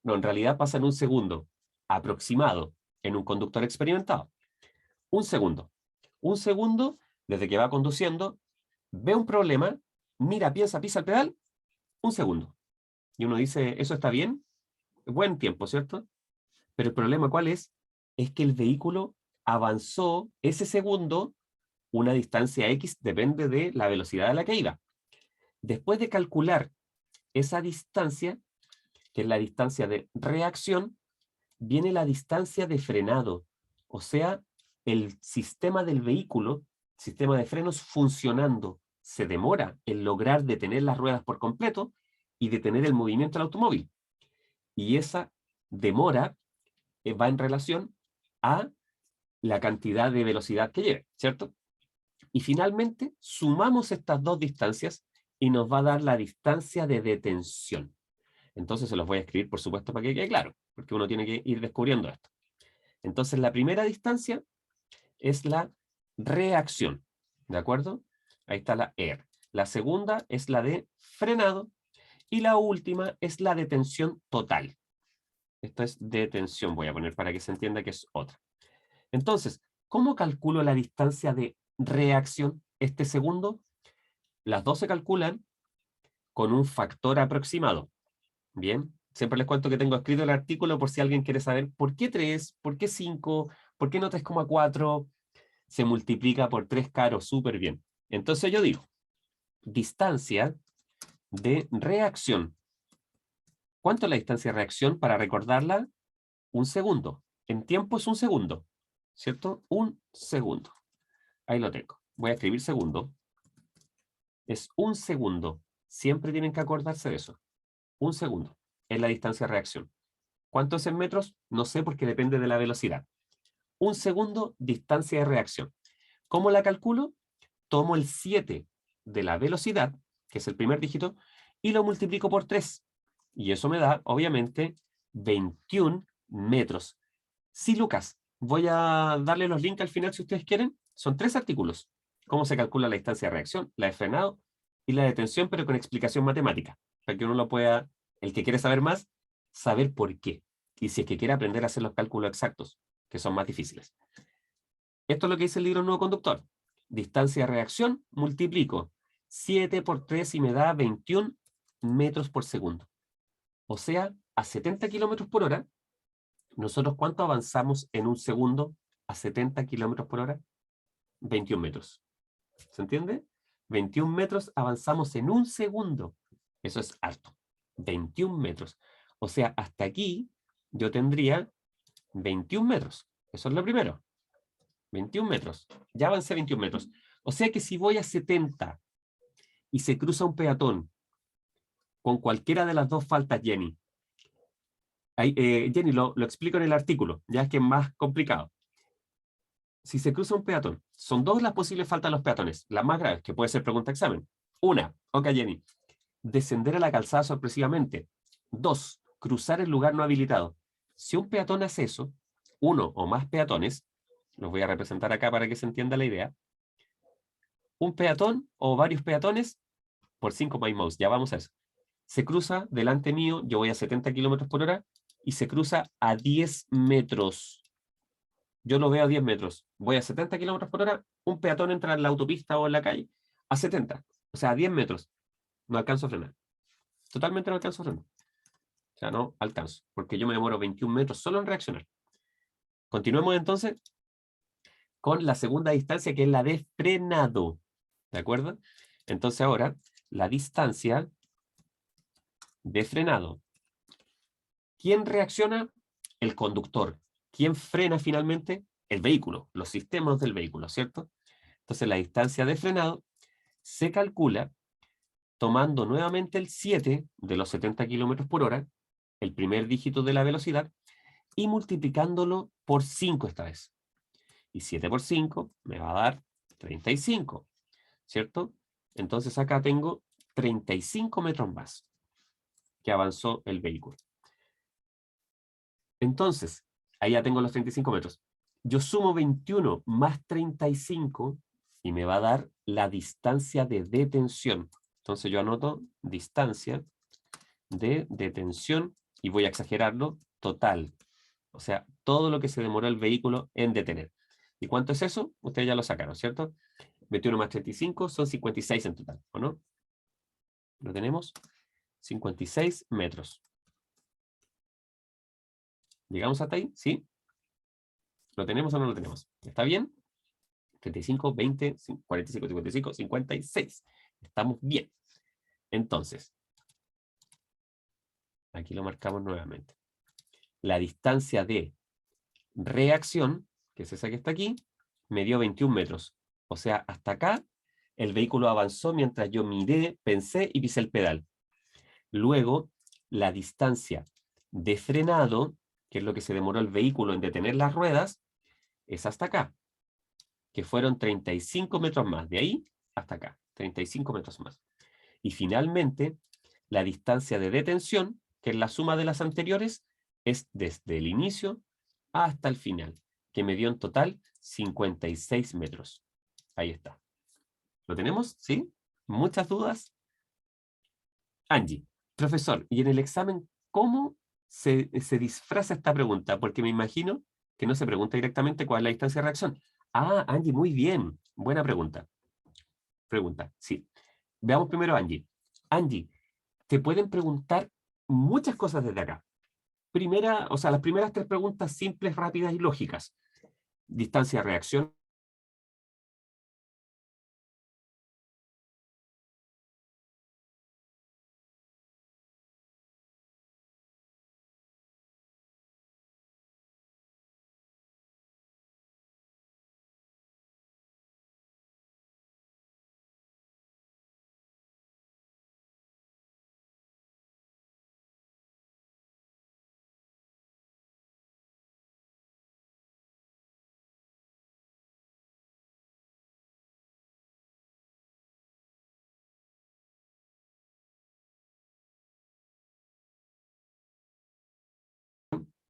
No, en realidad pasa en 1 segundo, aproximado, en un conductor experimentado. 1 segundo. 1 segundo, desde que va conduciendo, ve un problema, mira, piensa, pisa el pedal, 1 segundo. Y uno dice, ¿eso está bien? Buen tiempo, ¿cierto? Pero el problema, ¿cuál es? Es que el vehículo avanzó ese segundo una distancia X, depende de la velocidad a la que iba. Después de calcular esa distancia, que es la distancia de reacción, viene la distancia de frenado. O sea, el sistema del vehículo, sistema de frenos funcionando, se demora en lograr detener las ruedas por completo y detener el movimiento del automóvil. Y esa demora va en relación a la cantidad de velocidad que lleve, ¿cierto? Y finalmente sumamos estas dos distancias y nos va a dar la distancia de detención. Entonces se los voy a escribir, por supuesto, para que quede claro, porque uno tiene que ir descubriendo esto. Entonces la primera distancia es la reacción, ¿de acuerdo? Ahí está la R. La segunda es la de frenado y la última es la detención total. Esto es detención, voy a poner para que se entienda que es otra. Entonces, ¿cómo calculo la distancia de reacción? Este segundo, las dos se calculan con un factor aproximado. Bien, siempre les cuento que tengo escrito el artículo por si alguien quiere saber por qué 3, por qué 5, por qué no 3,4. Se multiplica por 3 caros, súper bien. Entonces yo digo, distancia de reacción. ¿Cuánto es la distancia de reacción? Para recordarla, 1 segundo. En tiempo es 1 segundo, ¿cierto? 1 segundo. Ahí lo tengo. Voy a escribir segundo. Es 1 segundo. Siempre tienen que acordarse de eso. 1 segundo es la distancia de reacción. ¿Cuánto es en metros? No sé porque depende de la velocidad. 1 segundo, distancia de reacción. ¿Cómo la calculo? Tomo el 7 de la velocidad, que es el primer dígito, y lo multiplico por 3. Y eso me da, obviamente, 21 metros. Sí, Lucas, voy a darle los links al final si ustedes quieren. Son 3 artículos. Cómo se calcula la distancia de reacción, la de frenado y la de detención, pero con explicación matemática, para que uno lo pueda, el que quiere saber más, saber por qué. Y si es que quiere aprender a hacer los cálculos exactos, que son más difíciles. Esto es lo que dice el libro Nuevo Conductor. Distancia de reacción, multiplico 7 por 3 y me da 21 metros por segundo. O sea, a 70 kilómetros por hora, ¿nosotros cuánto avanzamos en 1 segundo a 70 kilómetros por hora? 21 metros. ¿Se entiende? 21 metros avanzamos en 1 segundo. Eso es harto. 21 metros. O sea, hasta aquí yo tendría 21 metros. Eso es lo primero. 21 metros. Ya avancé 21 metros. O sea que si voy a 70 y se cruza un peatón con cualquiera de las dos faltas, Jenny. Jenny, lo explico en el artículo, ya es que es más complicado. si se cruza un peatón, son dos las posibles faltas de los peatones, las más graves, que puede ser pregunta examen. Una, ok Jenny, descender a la calzada sorpresivamente. Dos, cruzar el lugar no habilitado. Si un peatón hace eso, uno o más peatones, los voy a representar acá para que se entienda la idea, un peatón o varios peatones por 5 my mouse, ya vamos a eso. Se cruza delante mío, yo voy a 70 kilómetros por hora y se cruza a 10 metros. Yo lo veo a 10 metros. Voy a 70 kilómetros por hora, un peatón entra en la autopista o en la calle a 70, o sea, a 10 metros. No alcanzo a frenar. Totalmente no alcanzo a frenar. O sea, no alcanzo, porque yo me demoro 21 metros solo en reaccionar. Continuemos entonces con la segunda distancia, que es la de frenado. ¿De acuerdo? Entonces ahora, la distancia de frenado. ¿Quién reacciona? El conductor. ¿Quién frena finalmente? El vehículo, los sistemas del vehículo, ¿cierto? Entonces la distancia de frenado se calcula tomando nuevamente el 7 de los 70 kilómetros por hora, el primer dígito de la velocidad, y multiplicándolo por 5 esta vez. Y 7 por 5 me va a dar 35, ¿cierto? Entonces acá tengo 35 metros más que avanzó el vehículo. Entonces, ahí ya tengo los 35 metros. Yo sumo 21 más 35 y me va a dar la distancia de detención. Entonces yo anoto distancia de detención y voy a exagerarlo, total. O sea, todo lo que se demoró el vehículo en detener. ¿Y cuánto es eso? Ustedes ya lo sacaron, ¿cierto? 21 más 35 son 56 en total, ¿o no? ¿Lo tenemos? 56 metros. ¿Llegamos hasta ahí? ¿Sí? ¿Lo tenemos o no lo tenemos? ¿Está bien? 35, 20, 45, 55, 56. Estamos bien. Entonces, aquí lo marcamos nuevamente. La distancia de reacción, que es esa que está aquí, me dio 21 metros. O sea, hasta acá el vehículo avanzó mientras yo miré, pensé y pisé el pedal. Luego, la distancia de frenado, que es lo que se demoró el vehículo en detener las ruedas, es hasta acá, que fueron 35 metros más. De ahí hasta acá, 35 metros más. Y finalmente, la distancia de detención, que es la suma de las anteriores, es desde el inicio hasta el final, que me dio en total 56 metros. Ahí está. ¿Lo tenemos? ¿Sí? ¿Muchas dudas? Angie, profesor, y en el examen, ¿cómo se disfraza esta pregunta? Porque me imagino que no se pregunta directamente cuál es la distancia de reacción. Ah, Angie, muy bien. Buena pregunta. Pregunta, sí. Veamos primero a Angie. Angie, te pueden preguntar muchas cosas desde acá. Primera, o sea, las primeras tres preguntas simples, rápidas y lógicas. Distancia de reacción.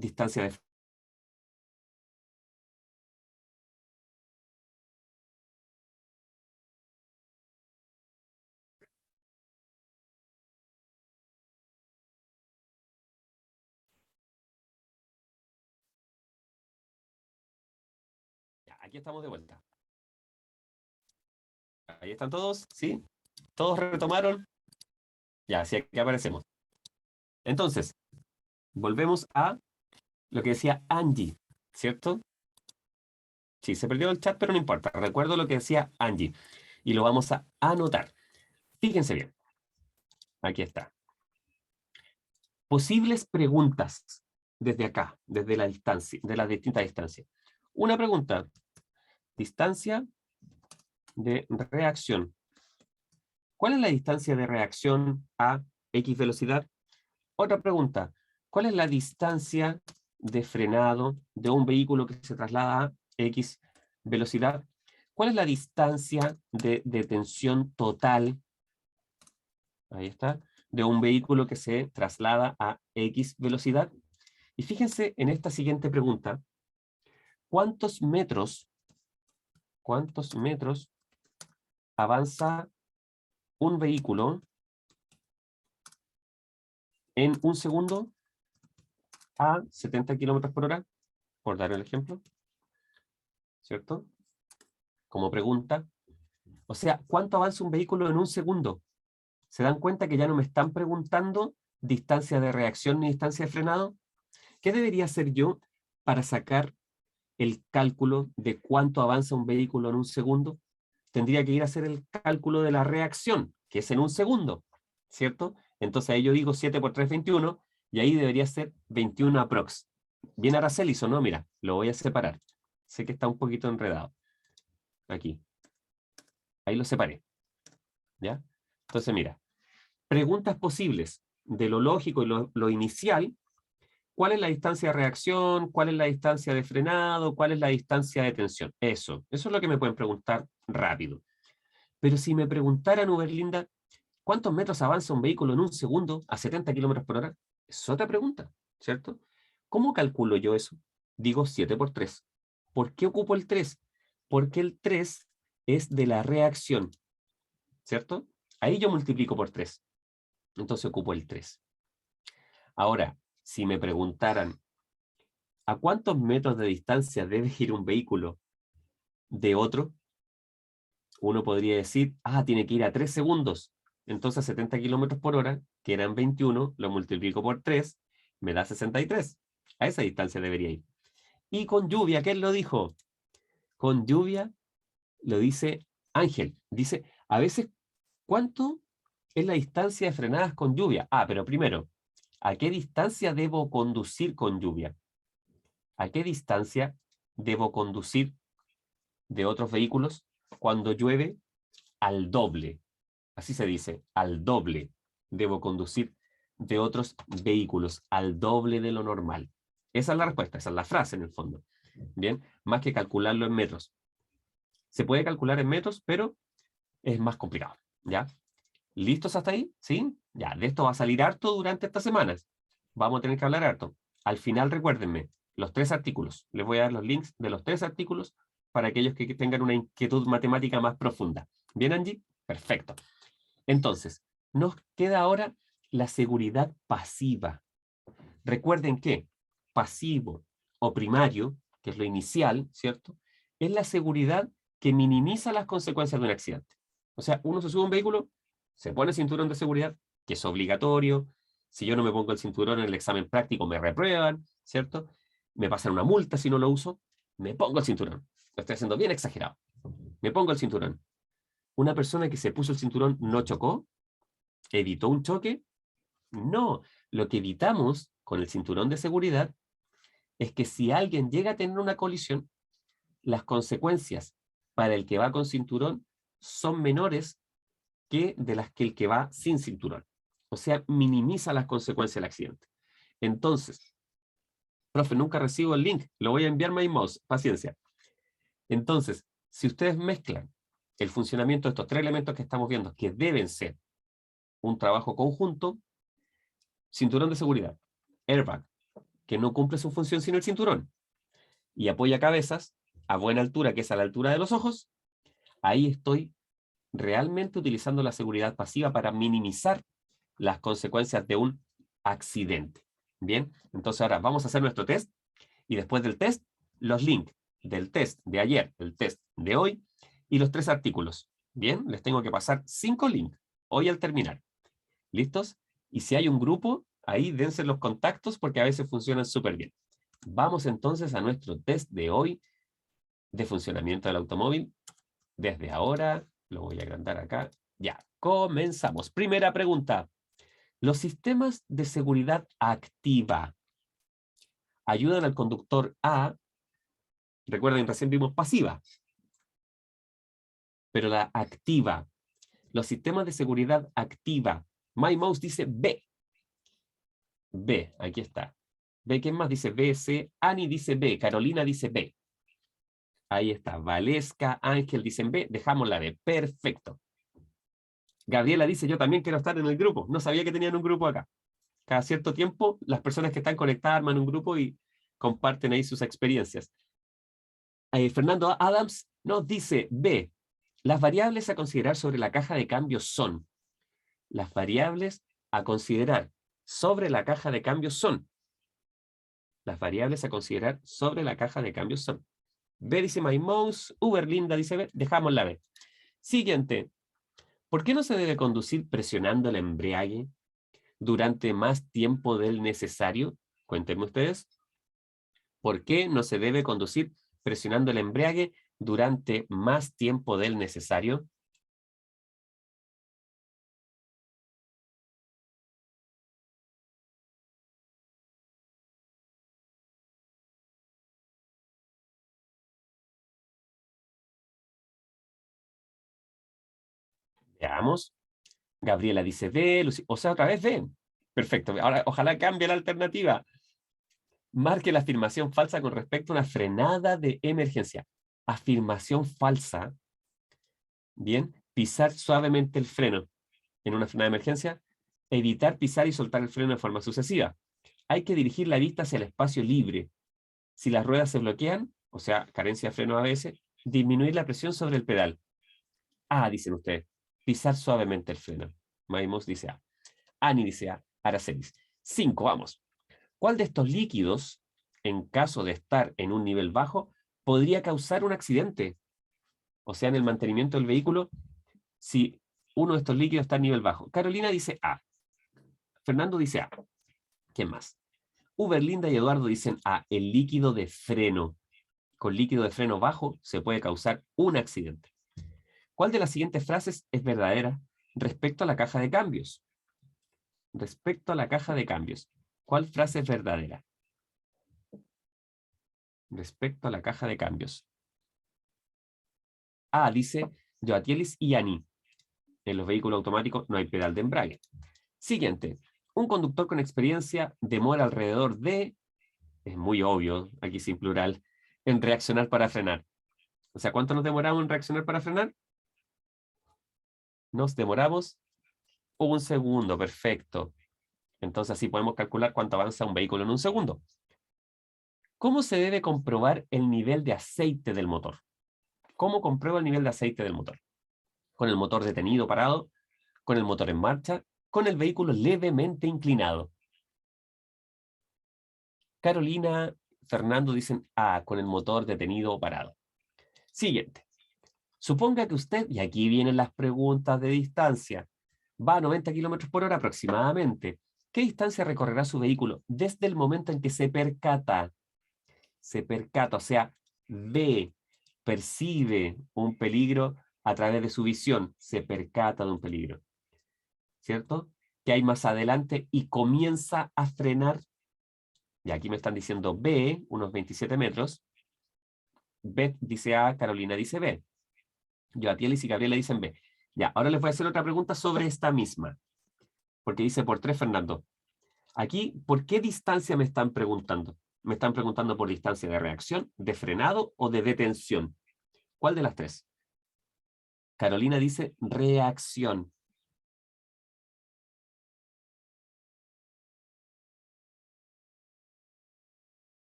Distancia de... Ya, aquí estamos de vuelta. Ahí están todos, ¿sí? ¿Todos retomaron? Ya, sí, aquí aparecemos. Entonces, volvemos a lo que decía Angie, ¿cierto? Sí, se perdió el chat, pero no importa. Recuerdo lo que decía Angie y lo vamos a anotar. Fíjense bien. Aquí está. Posibles preguntas desde acá, desde la distancia, de las distintas distancias. Una pregunta, distancia de reacción. ¿Cuál es la distancia de reacción a X velocidad? Otra pregunta, ¿cuál es la distancia de frenado de un vehículo que se traslada a X velocidad. ¿Cuál es la distancia de detención total? Ahí está. De un vehículo que se traslada a X velocidad. Y fíjense en esta siguiente pregunta. ¿Cuántos metros avanza un vehículo en un segundo a 70 kilómetros por hora? Por dar el ejemplo. ¿Cierto? Como pregunta. O sea, ¿cuánto avanza un vehículo en un segundo? ¿Se dan cuenta que ya no me están preguntando distancia de reacción ni distancia de frenado? ¿Qué debería hacer yo para sacar el cálculo de cuánto avanza un vehículo en un segundo? Tendría que ir a hacer el cálculo de la reacción, que es en un segundo, ¿cierto? Entonces ahí yo digo 7 por 3, 21, y ahí debería ser 21 aprox. Bien Aracelis, ¿o no? Mira, lo voy a separar. Sé que está un poquito enredado. Aquí. Ahí lo separé. ¿Ya? Entonces mira, preguntas posibles de lo lógico y lo inicial. ¿Cuál es la distancia de reacción? ¿Cuál es la distancia de frenado? ¿Cuál es la distancia de tensión? Eso es lo que me pueden preguntar rápido. Pero si me preguntaran, Uberlinda, ¿cuántos metros avanza un vehículo en un segundo a 70 kilómetros por hora? Es otra pregunta, ¿cierto? ¿Cómo calculo yo eso? Digo 7 por 3. ¿Por qué ocupo el 3? Porque el 3 es de la reacción, ¿cierto? Ahí yo multiplico por 3. Entonces ocupo el 3. Ahora, si me preguntaran, ¿a cuántos metros de distancia debe ir un vehículo de otro? Uno podría decir, tiene que ir a 3 segundos. Entonces 70 kilómetros por hora, que eran 21, lo multiplico por 3, me da 63. A esa distancia debería ir. Y con lluvia, ¿quién lo dijo? Con lluvia lo dice Ángel. Dice, a veces, ¿cuánto es la distancia de frenadas con lluvia? Pero primero, ¿a qué distancia debo conducir con lluvia? ¿A qué distancia debo conducir de otros vehículos cuando llueve? Al doble. Así se dice, al doble debo conducir de otros vehículos, al doble de lo normal. Esa es la respuesta, esa es la frase en el fondo. Bien, más que calcularlo en metros. Se puede calcular en metros, pero es más complicado. ¿Ya? ¿Listos hasta ahí? ¿Sí? Ya, de esto va a salir harto durante estas semanas. Vamos a tener que hablar harto. Al final, recuérdenme, los 3 artículos. Les voy a dar los links de los 3 artículos para aquellos que tengan una inquietud matemática más profunda. ¿Bien, Angie? Perfecto. Entonces, nos queda ahora la seguridad pasiva. Recuerden que pasivo o primario, que es lo inicial, ¿cierto? Es la seguridad que minimiza las consecuencias de un accidente. O sea, uno se sube a un vehículo, se pone cinturón de seguridad, que es obligatorio. Si yo no me pongo el cinturón en el examen práctico, me reprueban, ¿cierto? Me pasan una multa si no lo uso. Me pongo el cinturón. Lo estoy haciendo bien exagerado. Me pongo el cinturón. Una persona que se puso el cinturón no chocó, evitó un choque. No, lo que evitamos con el cinturón de seguridad es que si alguien llega a tener una colisión, las consecuencias para el que va con cinturón son menores que de las que el que va sin cinturón. O sea, minimiza las consecuencias del accidente. Entonces, profe, nunca recibo el link, lo voy a enviar a mouse, paciencia. Entonces, si ustedes mezclan el funcionamiento de estos 3 elementos que estamos viendo, que deben ser un trabajo conjunto, cinturón de seguridad, airbag, que no cumple su función sin el cinturón, y apoya cabezas a buena altura, que es a la altura de los ojos, ahí estoy realmente utilizando la seguridad pasiva para minimizar las consecuencias de un accidente. Bien, entonces ahora vamos a hacer nuestro test, y después del test, los links del test de ayer, el test de hoy, y los 3 artículos. Bien, les tengo que pasar 5 links hoy al terminar. ¿Listos? Y si hay un grupo, ahí dense los contactos porque a veces funcionan súper bien. Vamos entonces a nuestro test de hoy de funcionamiento del automóvil. Desde ahora, lo voy a agrandar acá. Ya, comenzamos. Primera pregunta. Los sistemas de seguridad activa ayudan al conductor a, recuerden, recién vimos pasiva, pero la activa, los sistemas de seguridad activa, My Mouse dice B. B, aquí está. B, ¿quién más dice B? C. Ani dice B. Carolina dice B. Ahí está. Valesca, Ángel dicen B. Dejamos la B. Perfecto. Gabriela dice, yo también quiero estar en el grupo. No sabía que tenían un grupo acá. Cada cierto tiempo, las personas que están conectadas arman un grupo y comparten ahí sus experiencias. Fernando Adams nos dice B. Las variables a considerar sobre la caja de cambios son. Las variables a considerar sobre la caja de cambios son. Las variables a considerar sobre la caja de cambios son. B dice My Mouse, Uberlinda dice B, dejamos la B. Siguiente. ¿Por qué no se debe conducir presionando el embriague durante más tiempo del necesario? Cuéntenme ustedes. ¿Por qué no se debe conducir presionando el embriague durante más tiempo del necesario? Veamos. Gabriela dice B, o sea, otra vez B. Perfecto. Ahora, ojalá cambie la alternativa. Marque la afirmación falsa con respecto a una frenada de emergencia. Afirmación falsa. Bien. Pisar suavemente el freno en una frenada de emergencia. Evitar pisar y soltar el freno de forma sucesiva. Hay que dirigir la vista hacia el espacio libre. Si las ruedas se bloquean, o sea, carencia de freno a veces, disminuir la presión sobre el pedal. Ah, dicen ustedes. Pisar suavemente el freno. Maimos dice A. Ani dice A. Aracelis. 5, vamos. ¿Cuál de estos líquidos, en caso de estar en un nivel bajo, podría causar un accidente? O sea, en el mantenimiento del vehículo, si uno de estos líquidos está a nivel bajo. Carolina dice A. Fernando dice A. ¿Quién más? Uberlinda y Eduardo dicen A. El líquido de freno. Con líquido de freno bajo se puede causar un accidente. ¿Cuál de las siguientes frases es verdadera respecto a la caja de cambios? Respecto a la caja de cambios. ¿Cuál frase es verdadera? Respecto a la caja de cambios. A, dice Joatielis y Ani. En los vehículos automáticos no hay pedal de embrague. Siguiente. Un conductor con experiencia demora alrededor de, es muy obvio, aquí sin plural, en reaccionar para frenar. O sea, ¿cuánto nos demoramos en reaccionar para frenar? Nos demoramos un segundo, perfecto. Entonces así podemos calcular cuánto avanza un vehículo en un segundo. ¿Cómo se debe comprobar el nivel de aceite del motor? ¿Cómo compruebo el nivel de aceite del motor? ¿Con el motor detenido, parado? ¿Con el motor en marcha? ¿Con el vehículo levemente inclinado? Carolina, Fernando dicen A, con el motor detenido o parado. Siguiente. Suponga que usted, y aquí vienen las preguntas de distancia, va a 90 kilómetros por hora aproximadamente. ¿Qué distancia recorrerá su vehículo desde el momento en que se percata? Se percata, o sea, ve, percibe un peligro a través de su visión, se percata de un peligro, ¿cierto? Que hay más adelante y comienza a frenar. Y aquí me están diciendo B, unos 27 metros. Beth dice A, Carolina dice B. Joatielis y Gabriela dicen B. Ya, ahora les voy a hacer otra pregunta sobre esta misma. Porque dice por 3 Fernando. Aquí, ¿por qué distancia me están preguntando? Me están preguntando por distancia de reacción, de frenado o de detención. ¿Cuál de las tres? Carolina dice reacción.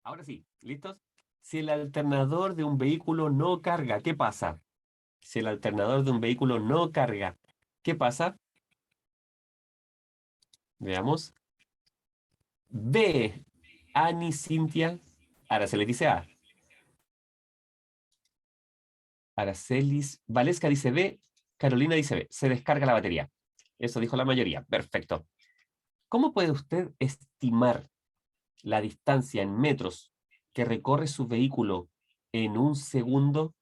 Ahora sí, ¿listos? Si el alternador de un vehículo no carga, ¿qué pasa? Si el alternador de un vehículo no carga, ¿qué pasa? Veamos. B, Ani, Cintia. Araceli dice A. Aracelis, Valesca dice B, Carolina dice B. Se descarga la batería. Eso dijo la mayoría. Perfecto. ¿Cómo puede usted estimar la distancia en metros que recorre su vehículo en un segundo?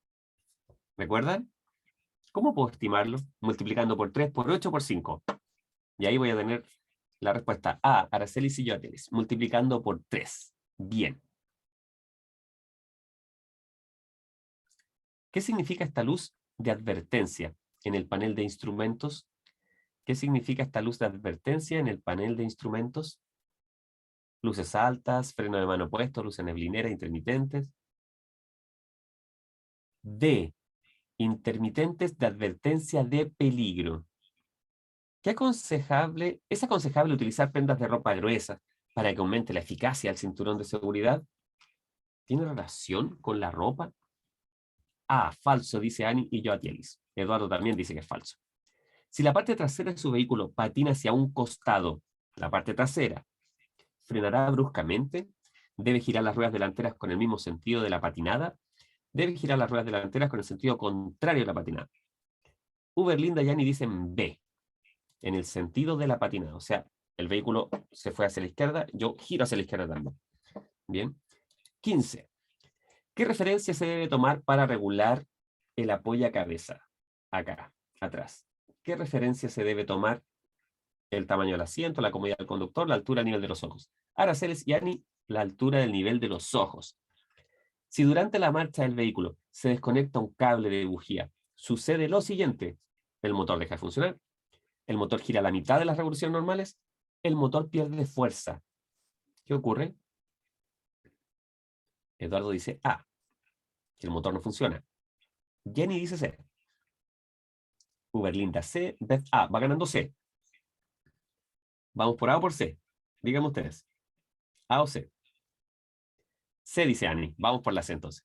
¿Recuerdan? ¿Cómo puedo estimarlo? Multiplicando por 3, por 8, por 5. Y ahí voy a tener la respuesta A, Aracelis y Yotelis, multiplicando por 3. Bien. ¿Qué significa esta luz de advertencia en el panel de instrumentos? ¿Qué significa esta luz de advertencia en el panel de instrumentos? Luces altas, freno de mano puesto, luces neblineras, intermitentes. D, intermitentes de advertencia de peligro. ¿Es aconsejable utilizar prendas de ropa gruesa para que aumente la eficacia del cinturón de seguridad? ¿Tiene relación con la ropa? Ah, falso, dice Annie y yo a Tielis. Eduardo también dice que es falso. Si la parte trasera de su vehículo patina hacia un costado, la parte trasera, ¿frenará bruscamente? ¿Debe girar las ruedas delanteras con el mismo sentido de la patinada? ¿Debe girar las ruedas delanteras con el sentido contrario de la patinada? Uber, Linda y Annie dicen B, en el sentido de la patinada. O sea, el vehículo se fue hacia la izquierda, yo giro hacia la izquierda también. Bien. 15. ¿Qué referencia se debe tomar para regular el apoyacabeza? Acá, atrás. ¿Qué referencia se debe tomar? El tamaño del asiento, la comodidad del conductor, la altura a nivel de los ojos. Araceles y Ani, la altura del nivel de los ojos. Si durante la marcha del vehículo se desconecta un cable de bujía, sucede lo siguiente. El motor deja de funcionar, el motor gira a la mitad de las revoluciones normales, el motor pierde fuerza. ¿Qué ocurre? Eduardo dice A, que el motor no funciona. Jenny dice C. Uberlinda C, Beth A. Va ganando C. ¿Vamos por A o por C? Díganme ustedes. ¿A o C? C, dice Annie. Vamos por la C entonces.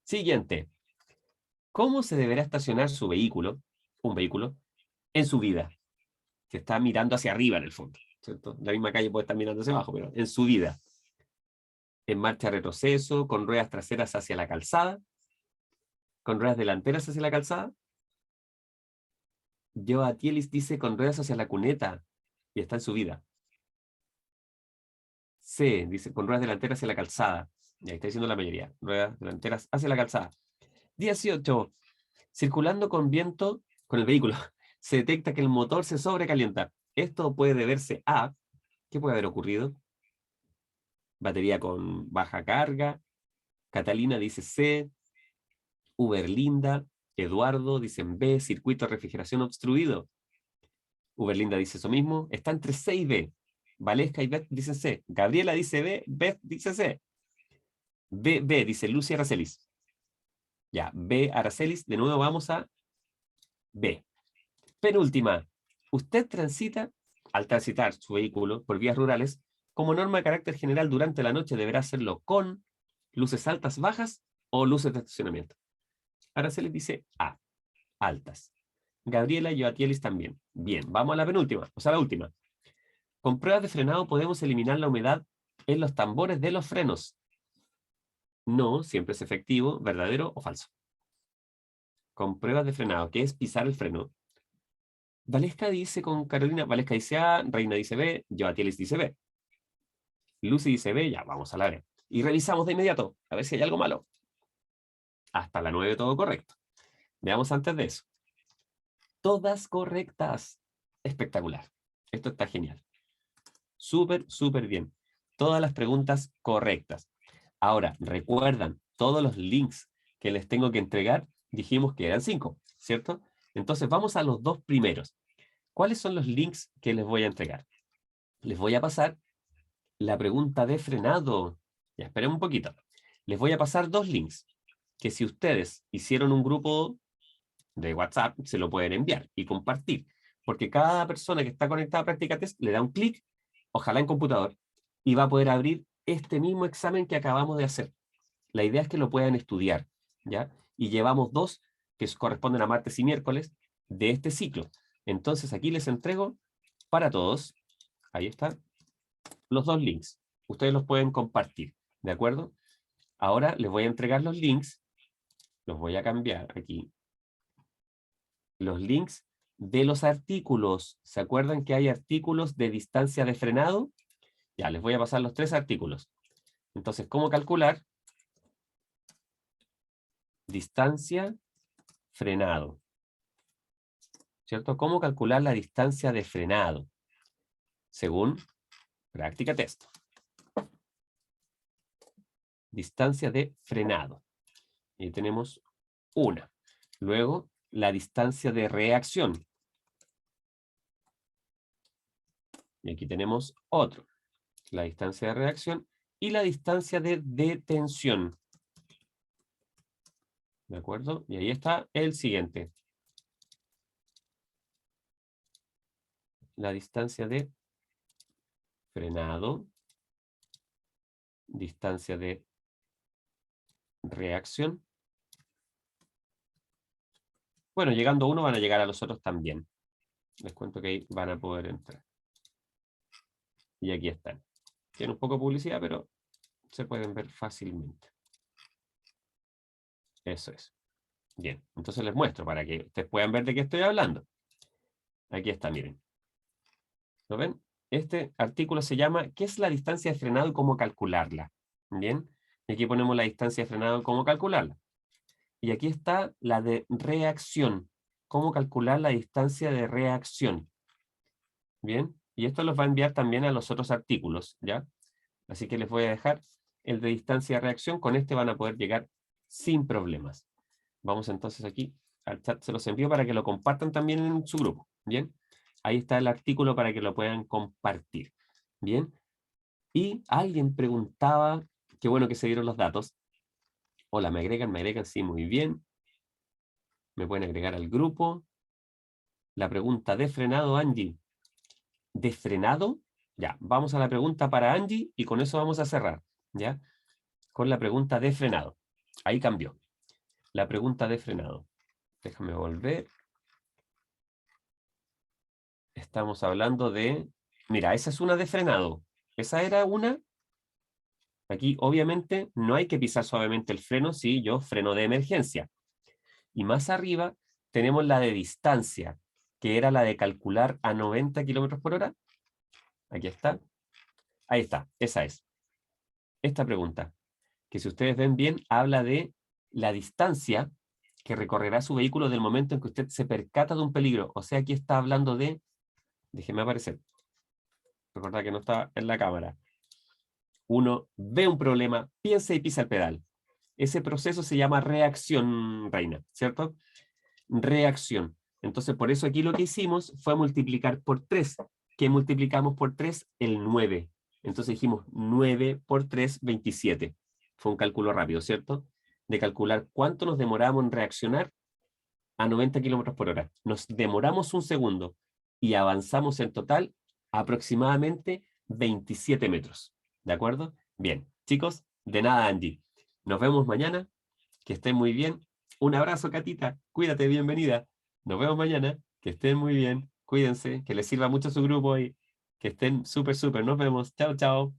Siguiente. ¿Cómo se deberá estacionar su vehículo, un vehículo, en su vida? Que está mirando hacia arriba en el fondo, ¿cierto? La misma calle puede estar mirando hacia abajo, pero en su vida. En marcha retroceso, con ruedas traseras hacia la calzada, con ruedas delanteras hacia la calzada. Yo a Tielis dice con ruedas hacia la cuneta y está en su vida. C, dice con ruedas delanteras hacia la calzada. Y ahí está diciendo la mayoría. Ruedas delanteras hacia la calzada. 18. Circulando con viento con el vehículo, se detecta que el motor se sobrecalienta. Esto puede deberse a, ¿qué puede haber ocurrido? Batería con baja carga. Catalina dice C. Uberlinda, Eduardo dicen B. Circuito de refrigeración obstruido. Uberlinda dice eso mismo. Está entre C y B. Valesca y Beth dicen C. Gabriela dice B. Beth dice C. B, dice Lucy Aracelis. Ya, B, Aracelis. De nuevo vamos a B. Penúltima. Usted transita, al transitar su vehículo por vías rurales, como norma de carácter general durante la noche deberá hacerlo con luces altas bajas o luces de estacionamiento. Aracelis dice A, altas. Gabriela y Joatielis también. Bien, vamos a la penúltima, o sea, la última. Con pruebas de frenado podemos eliminar la humedad en los tambores de los frenos. No, siempre es efectivo, verdadero o falso. Con pruebas de frenado, que es pisar el freno. Valesca dice con Carolina, Valesca dice A, Reina dice B, Joatielis dice B. Lucy dice B, ya, vamos a la B. Y revisamos de inmediato, a ver si hay algo malo. Hasta la 9 todo correcto. Veamos antes de eso. Todas correctas. Espectacular. Esto está genial. Súper, súper bien. Todas las preguntas correctas. Ahora, recuerdan, todos los links que les tengo que entregar, dijimos que eran 5, ¿cierto? Entonces vamos a los 2 primeros. ¿Cuáles son los links que les voy a entregar? Les voy a pasar la pregunta de frenado. Ya, esperen un poquito. Les voy a pasar 2 links que si ustedes hicieron un grupo de WhatsApp, se lo pueden enviar y compartir. Porque cada persona que está conectada a Práctica Test le da un clic, ojalá en computador, y va a poder abrir este mismo examen que acabamos de hacer. La idea es que lo puedan estudiar, ¿ya? Y llevamos 2 que corresponden a martes y miércoles de este ciclo. Entonces aquí les entrego para todos, ahí está, los dos links. Ustedes los pueden compartir, ¿de acuerdo? Ahora les voy a entregar los links. Los voy a cambiar aquí. Los links de los artículos. ¿Se acuerdan que hay artículos de distancia de frenado? Ya, les voy a pasar los 3 artículos. Entonces, ¿cómo calcular? Distancia, frenado. ¿Cierto? ¿Cómo calcular la distancia de frenado? Según práctica test. Distancia de frenado. Y tenemos una. Luego, la distancia de reacción. Y aquí tenemos otro. La distancia de reacción y la distancia de detención. ¿De acuerdo? Y ahí está el siguiente. La distancia de frenado, distancia de reacción. Bueno, llegando a uno van a llegar a los otros también. Les cuento que ahí van a poder entrar. Y aquí están. Tiene un poco de publicidad, pero se pueden ver fácilmente. Eso es. Bien, entonces les muestro para que ustedes puedan ver de qué estoy hablando. Aquí está, miren. ¿Lo ven? Este artículo se llama ¿qué es la distancia de frenado y cómo calcularla? Bien, y aquí ponemos la distancia de frenado y cómo calcularla. Y aquí está la de reacción. ¿Cómo calcular la distancia de reacción? Bien, y esto los va a enviar también a los otros artículos, ¿ya? Así que les voy a dejar el de distancia de reacción. Con este van a poder llegar sin problemas. Vamos entonces aquí al chat, se los envío para que lo compartan también en su grupo, ¿bien? Ahí está el artículo para que lo puedan compartir, ¿bien? Y alguien preguntaba, qué bueno que se dieron los datos. Hola, me agregan, sí, muy bien. Me pueden agregar al grupo. La pregunta de frenado, Angie. ¿De frenado? Ya, vamos a la pregunta para Angie y con eso vamos a cerrar, ¿ya? Con la pregunta de frenado. Ahí cambió. La pregunta de frenado. Déjame volver. Estamos hablando de... Mira, esa es una de frenado. Esa era una... Aquí, obviamente, no hay que pisar suavemente el freno si yo freno de emergencia. Y más arriba tenemos la de distancia, que era la de calcular a 90 kilómetros por hora. Aquí está. Ahí está, esa es. Esta pregunta, que si ustedes ven bien, habla de la distancia que recorrerá su vehículo del momento en que usted se percata de un peligro. O sea, aquí está hablando de... Déjeme aparecer. Recordad que no está en la cámara. Uno ve un problema, piensa y pisa el pedal. Ese proceso se llama reacción, Reina, ¿cierto? Reacción. Entonces, por eso aquí lo que hicimos fue multiplicar por 3. ¿Qué multiplicamos por 3? El 9. Entonces dijimos 9 por 3, 27. Fue un cálculo rápido, ¿cierto? De calcular cuánto nos demoramos en reaccionar a 90 kilómetros por hora. Nos demoramos un segundo y avanzamos en total aproximadamente 27 metros. ¿De acuerdo? Bien, chicos, de nada, Angie. Nos vemos mañana. Que estén muy bien. Un abrazo, Catita. Cuídate, bienvenida. Nos vemos mañana. Que estén muy bien. Cuídense. Que les sirva mucho su grupo y que estén súper, súper. Nos vemos. Chao, chao.